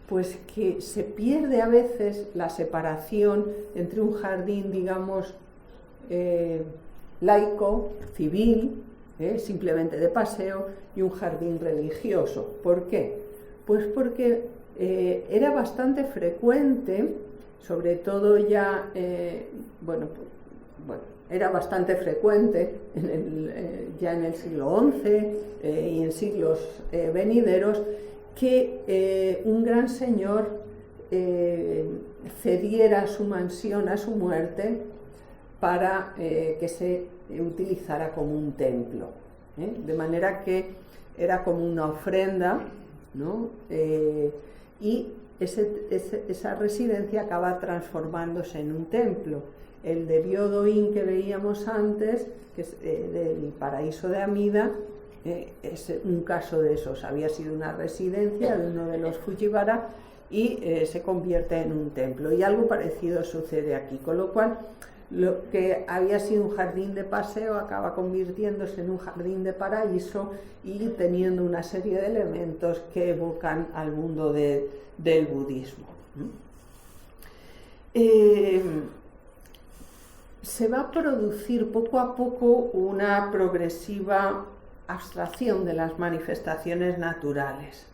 Pues que se pierde a veces la separación entre un jardín, digamos, laico, civil, simplemente de paseo, y un jardín religioso. ¿Por qué? Pues porque era bastante frecuente, sobre todo ya, era bastante frecuente ya en el siglo XI y en siglos venideros, que un gran señor cediera su mansión a su muerte para que se utilizara como un templo, de manera que era como una ofrenda, ¿no? Y esa residencia acaba transformándose en un templo. El de Byodo-in que veíamos antes, que es del paraíso de Amida, es un caso de esos. Había sido una residencia de uno de los Fujiwara y se convierte en un templo. Y algo parecido sucede aquí, con lo cual lo que había sido un jardín de paseo acaba convirtiéndose en un jardín de paraíso y teniendo una serie de elementos que evocan al mundo del budismo. Se va a producir poco a poco una progresiva abstracción de las manifestaciones naturales.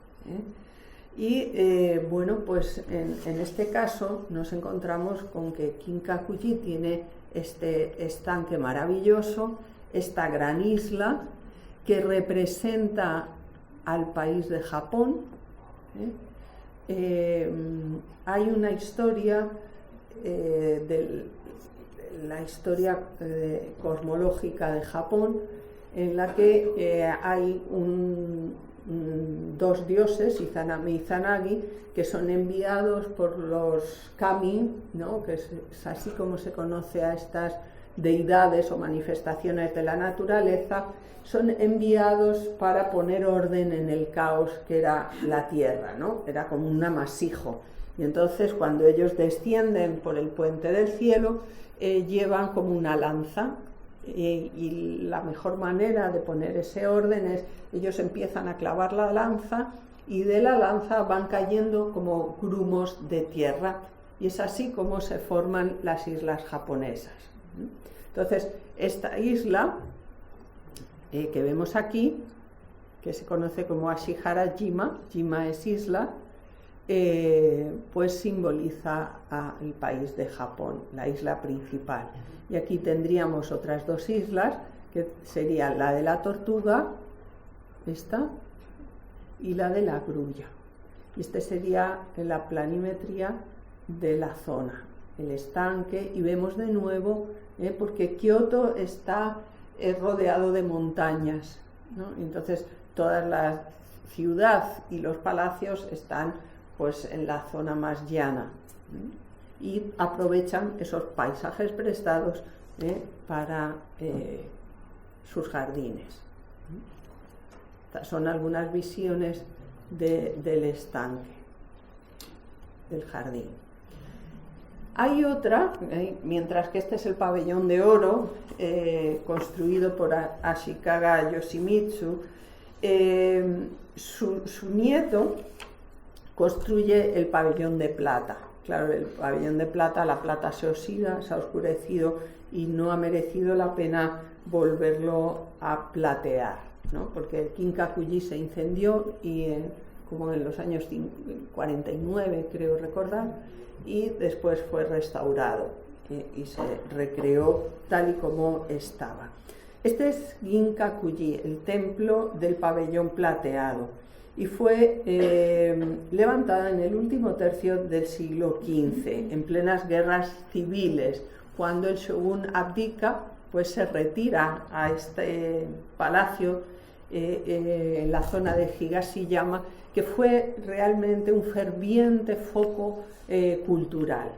Y pues en este caso nos encontramos con que Kinkakuji tiene este estanque maravilloso, esta gran isla que representa al país de Japón. Hay una historia la historia cosmológica de Japón, en la que hay dos dioses, Izanami y Izanagi, que son enviados por los kami, ¿no? Que es así como se conoce a estas deidades o manifestaciones de la naturaleza, son enviados para poner orden en el caos que era la tierra, ¿no? Era como un amasijo. Y entonces cuando ellos descienden por el puente del cielo, llevan como una lanza, y la mejor manera de poner ese orden es, ellos empiezan a clavar la lanza y de la lanza van cayendo como grumos de tierra, y es así como se forman las islas japonesas. Entonces, esta isla que vemos aquí, que se conoce como Ashihara-jima, jima es isla, pues simboliza al país de Japón, la isla principal. Y aquí tendríamos otras dos islas, que serían la de la tortuga, esta, y la de la grulla. Y este sería la planimetría de la zona, el estanque, y vemos de nuevo, porque Kioto está rodeado de montañas, ¿no? Entonces toda la ciudad y los palacios están pues en la zona más llana, y aprovechan esos paisajes prestados para sus jardines. Estas son algunas visiones del estanque, del jardín. Hay otra, mientras que este es el pabellón de oro, construido por Ashikaga Yoshimitsu, su nieto construye el pabellón de plata. Claro, el pabellón de plata, la plata se oxida, se ha oscurecido y no ha merecido la pena volverlo a platear, ¿no? Porque el Kinkakuji se incendió como en los años 49, creo recordar, y después fue restaurado y se recreó tal y como estaba. Este es Kinkakuji, el templo del pabellón plateado, y fue levantada en el último tercio del siglo XV, en plenas guerras civiles. Cuando el shogun abdica, pues se retira a este palacio en la zona de Higashiyama, que fue realmente un ferviente foco cultural.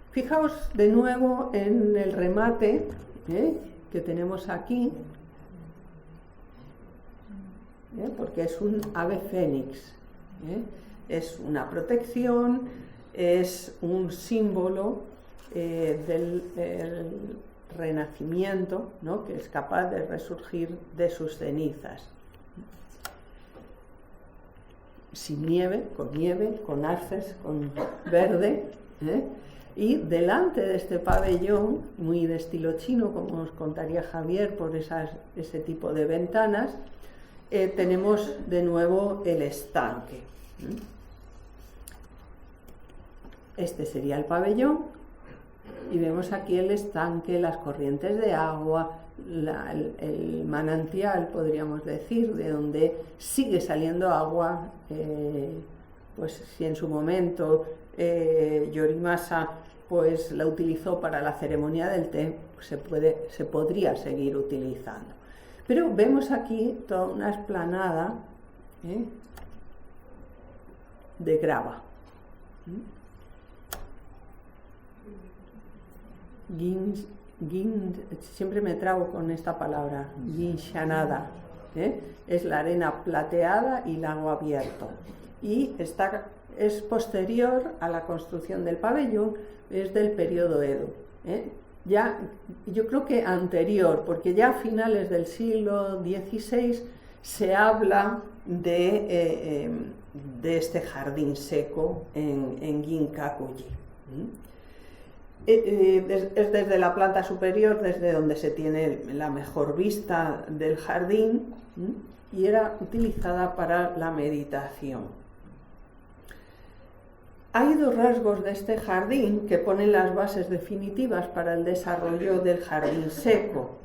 Fijaos de nuevo en el remate que tenemos aquí, porque es un ave fénix, Es una protección, es un símbolo del renacimiento, ¿no? Que es capaz de resurgir de sus cenizas. Sin nieve, con arces, con verde, y delante de este pabellón, muy de estilo chino, como os contaría Javier, por ese tipo de ventanas, tenemos de nuevo el estanque. Este sería el pabellón, y vemos aquí el estanque, las corrientes de agua, el manantial, podríamos decir, de donde sigue saliendo agua. Pues si en su momento Yorimasa pues la utilizó para la ceremonia del té, se podría seguir utilizando. Pero vemos aquí toda una explanada de grava. Siempre me trago con esta palabra, ginshanada, es la arena plateada y lago abierto, y es posterior a la construcción del pabellón, es del periodo Edo, ya yo creo que anterior, porque ya a finales del siglo XVI se habla de este jardín seco en Ginkakuji. Es desde la planta superior desde donde se tiene la mejor vista del jardín, y era utilizada para la meditación. Hay dos rasgos de este jardín que ponen las bases definitivas para el desarrollo del jardín seco.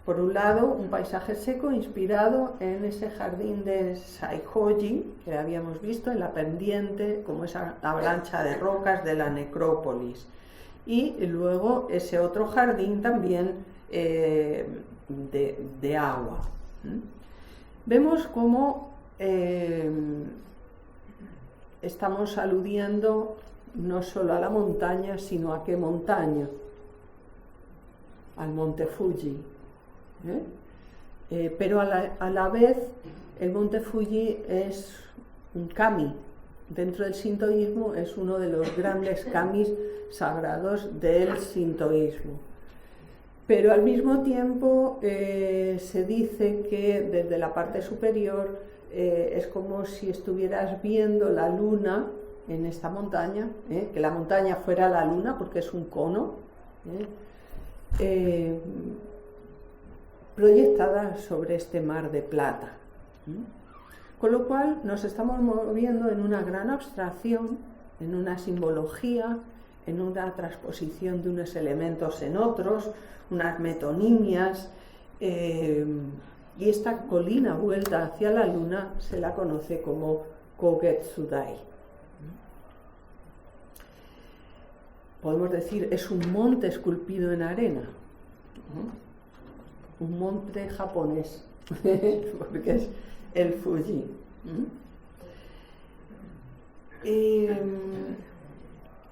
Por un lado, un paisaje seco inspirado en ese jardín de Saihoji que habíamos visto en la pendiente, como esa avalancha de rocas de la necrópolis. Y luego ese otro jardín también de agua. Vemos cómo estamos aludiendo no solo a la montaña, sino a qué montaña, al monte Fuji. Pero a la vez el monte Fuji es un kami. Dentro del sintoísmo es uno de los grandes kamis sagrados del sintoísmo. Pero al mismo tiempo se dice que desde la parte superior es como si estuvieras viendo la luna en esta montaña, que la montaña fuera la luna porque es un cono, proyectada sobre este mar de plata. Con lo cual nos estamos moviendo en una gran abstracción, en una simbología, en una transposición de unos elementos en otros, unas metonimias, y esta colina vuelta hacia la luna se la conoce como Kogetsudai. Podemos decir, es un monte esculpido en arena, un monte japonés, porque es el Fuji.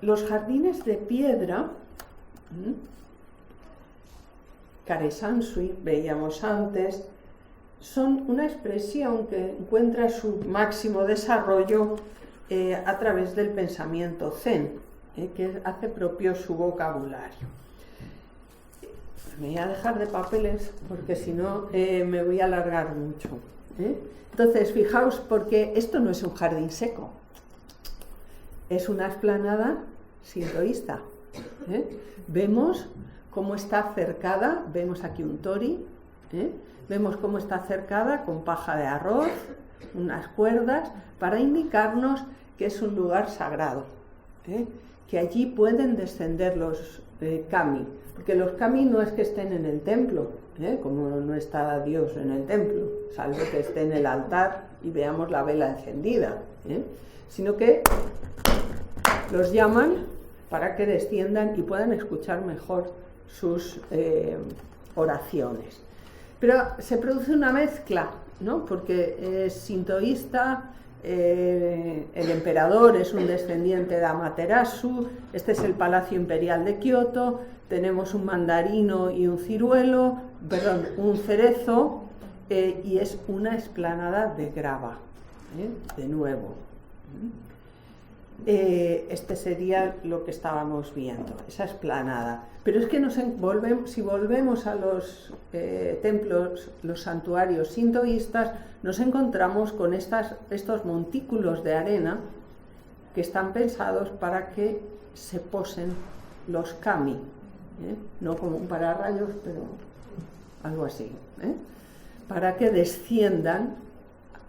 Los jardines de piedra, Karesansui, veíamos antes, son una expresión que encuentra su máximo desarrollo a través del pensamiento zen, que hace propio su vocabulario. Me voy a dejar de papeles porque si no me voy a alargar mucho. Entonces, fijaos, porque esto no es un jardín seco, es una explanada sintoísta. Vemos cómo está cercada, vemos aquí un tori, vemos cómo está cercada con paja de arroz, unas cuerdas, para indicarnos que es un lugar sagrado, que allí pueden descender los kami, porque los kami no es que estén en el templo, como no está Dios en el templo, salvo que esté en el altar y veamos la vela encendida, sino que los llaman para que desciendan y puedan escuchar mejor sus oraciones. Pero se produce una mezcla, ¿no? Porque es sintoísta, el emperador es un descendiente de Amaterasu, este es el Palacio Imperial de Kioto, tenemos un mandarino y un un cerezo, y es una explanada de grava. de nuevo. Este sería lo que estábamos viendo, esa explanada. Pero es que si volvemos a los templos, los santuarios sintoístas, nos encontramos con estos montículos de arena que están pensados para que se posen los kami, no como un pararrayos, pero algo así, para que desciendan,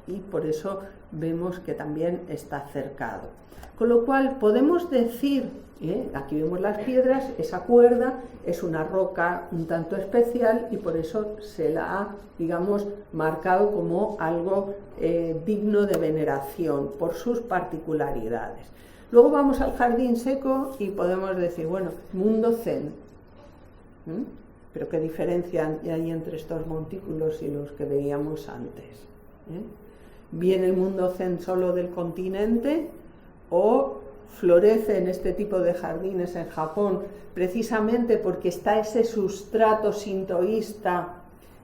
y por eso vemos que también está cercado. Con lo cual podemos decir, aquí vemos las piedras, esa cuerda es una roca un tanto especial y por eso se la ha, digamos, marcado como algo digno de veneración por sus particularidades. Luego vamos al jardín seco y podemos decir, bueno, mundo zen. Pero ¿qué diferencia hay entre estos montículos y los que veíamos antes? ¿Viene el mundo zen solo del continente o florece en este tipo de jardines en Japón precisamente porque está ese sustrato sintoísta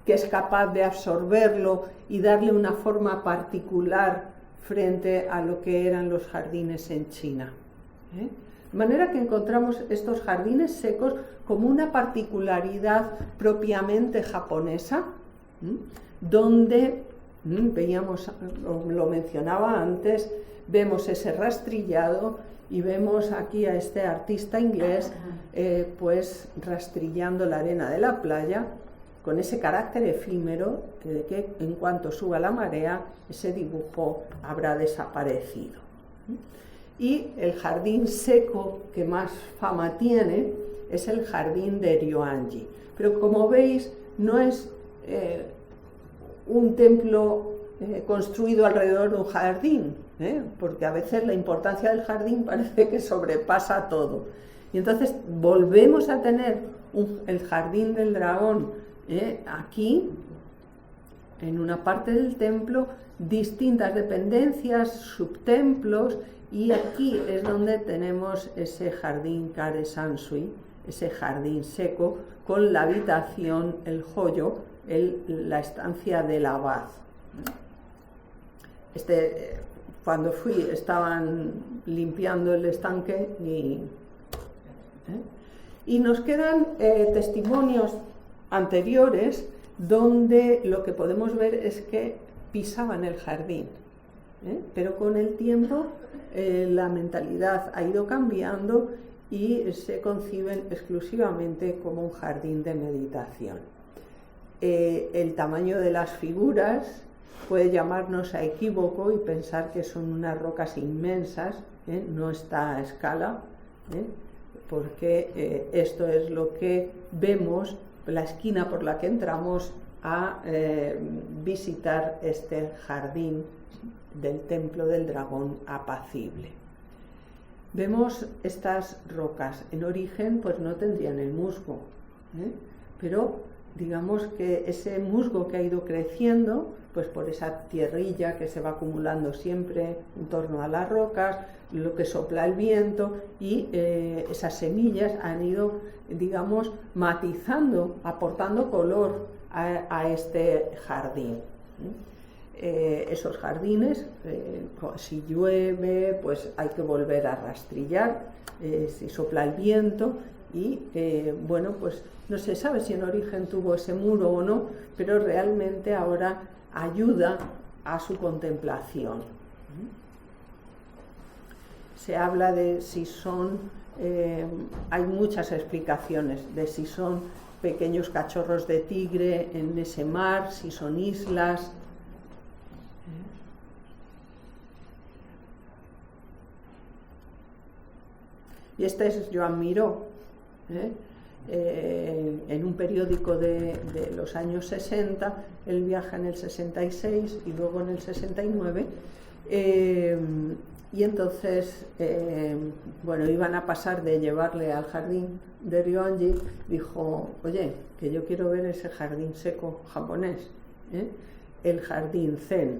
que es capaz de absorberlo y darle una forma particular frente a lo que eran los jardines en China? De manera que encontramos estos jardines secos como una particularidad propiamente japonesa, donde veíamos, lo mencionaba antes, vemos ese rastrillado y vemos aquí a este artista inglés pues rastrillando la arena de la playa con ese carácter efímero de que en cuanto suba la marea ese dibujo habrá desaparecido. Y el jardín seco que más fama tiene es el jardín de Ryoanji, pero como veis no es un templo construido alrededor de un jardín, porque a veces la importancia del jardín parece que sobrepasa todo. Y entonces volvemos a tener el jardín del dragón aquí, en una parte del templo, distintas dependencias, subtemplos, y aquí es donde tenemos ese jardín Kare Sansui, ese jardín seco, con la habitación, el joyo, la estancia del abad. Cuando fui estaban limpiando el estanque y nos quedan testimonios anteriores donde lo que podemos ver es que pisaban el jardín, pero con el tiempo la mentalidad ha ido cambiando y se conciben exclusivamente como un jardín de meditación. El tamaño de las figuras puede llamarnos a equívoco y pensar que son unas rocas inmensas, no está a escala, porque esto es lo que vemos, la esquina por la que entramos a visitar este jardín del templo del dragón apacible. Vemos estas rocas, en origen pues no tendrían el musgo, pero digamos que ese musgo que ha ido creciendo, pues por esa tierrilla que se va acumulando siempre en torno a las rocas, lo que sopla el viento y esas semillas han ido, digamos, matizando, aportando color a este jardín. Esos jardines, si llueve, pues hay que volver a rastrillar, si sopla el viento y bueno, pues no se sabe si en origen tuvo ese muro o no, pero realmente ahora ayuda a su contemplación. Se habla de si son, hay muchas explicaciones de si son pequeños cachorros de tigre en ese mar, si son islas. Y este es Joan Miró, en un periódico de los años 60, él viaja en el 66 y luego en el 69, y entonces, bueno, iban a pasar de llevarle al jardín de Ryoanji, dijo, oye, que yo quiero ver ese jardín seco japonés, el jardín zen.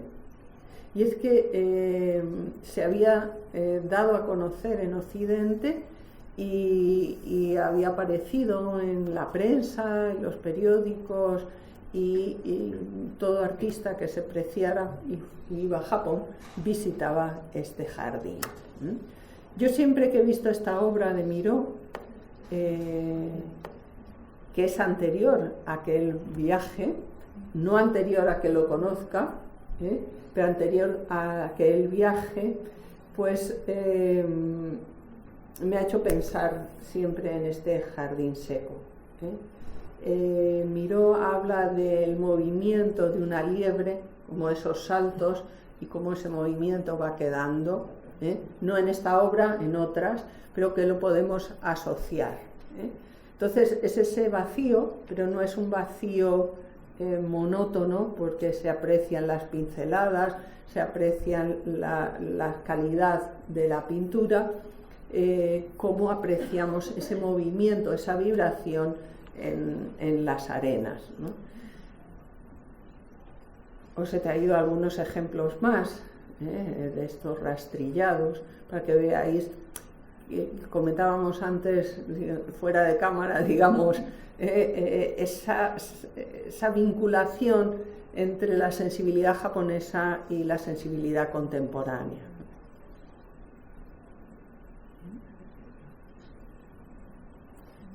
Y es que se había dado a conocer en Occidente y había aparecido en la prensa, en los periódicos y todo artista que se preciara y iba a Japón visitaba este jardín. Yo siempre que he visto esta obra de Miró, que es anterior a aquel viaje, no anterior a que lo conozca, pero anterior a aquel viaje, pues me ha hecho pensar siempre en este jardín seco. Miró habla del movimiento de una liebre, como esos saltos y cómo ese movimiento va quedando, no en esta obra, en otras, pero que lo podemos asociar. Entonces es ese vacío, pero no es un vacío monótono, porque se aprecian las pinceladas, se aprecia la calidad de la pintura, cómo apreciamos ese movimiento, esa vibración en las arenas, ¿no? Os he traído algunos ejemplos más de estos rastrillados para que veáis. Comentábamos antes, fuera de cámara, digamos, esa vinculación entre la sensibilidad japonesa y la sensibilidad contemporánea.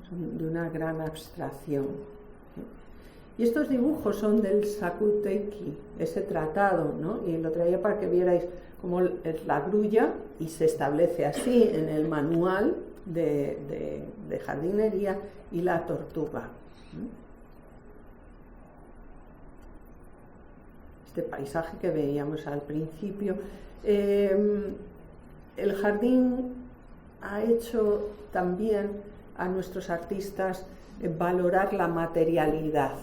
Son de una gran abstracción. Y estos dibujos son del Sakuteiki, ese tratado, ¿no? Y lo traía para que vierais cómo es la grulla, y se establece así en el manual de jardinería, y la tortuga. Este paisaje que veíamos al principio. El jardín ha hecho también a nuestros artistas valorar la materialidad,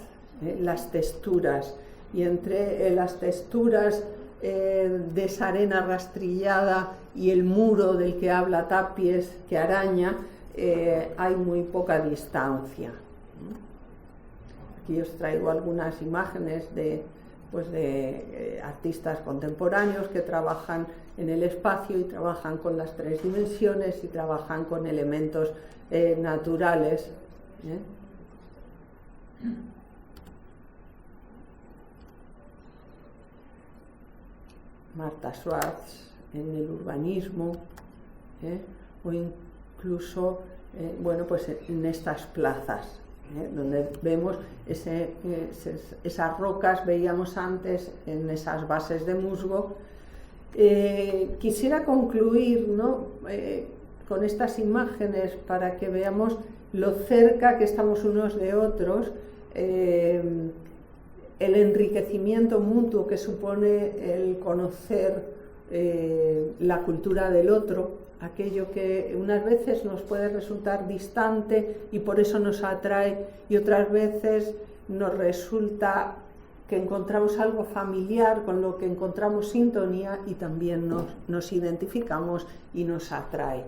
las texturas, y entre las texturas de esa arena rastrillada y el muro del que habla Tapies, que araña, hay muy poca distancia. Aquí os traigo algunas imágenes de artistas contemporáneos que trabajan en el espacio y trabajan con las tres dimensiones y trabajan con elementos naturales. Marta Schwartz en el urbanismo, o incluso pues en estas plazas, donde vemos esas rocas, veíamos antes en esas bases de musgo. Quisiera concluir, ¿no?, con estas imágenes para que veamos lo cerca que estamos unos de otros, el enriquecimiento mutuo que supone el conocer la cultura del otro, aquello que unas veces nos puede resultar distante y por eso nos atrae, y otras veces nos resulta que encontramos algo familiar, con lo que encontramos sintonía y también nos identificamos y nos atrae.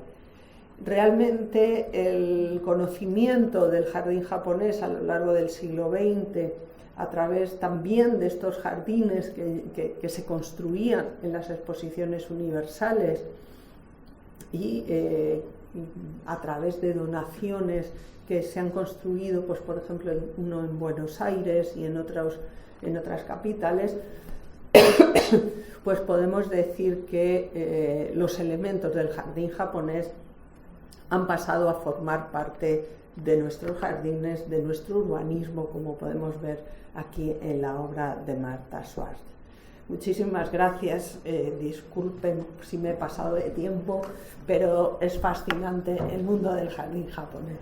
Realmente el conocimiento del jardín japonés a lo largo del siglo XX, a través también de estos jardines que se construían en las exposiciones universales y a través de donaciones que se han construido, pues por ejemplo uno en Buenos Aires y en otras capitales, pues podemos decir que los elementos del jardín japonés han pasado a formar parte de nuestros jardines, de nuestro urbanismo, como podemos ver aquí en la obra de Marta Schwartz. Muchísimas gracias, disculpen si me he pasado de tiempo, pero es fascinante el mundo del jardín japonés.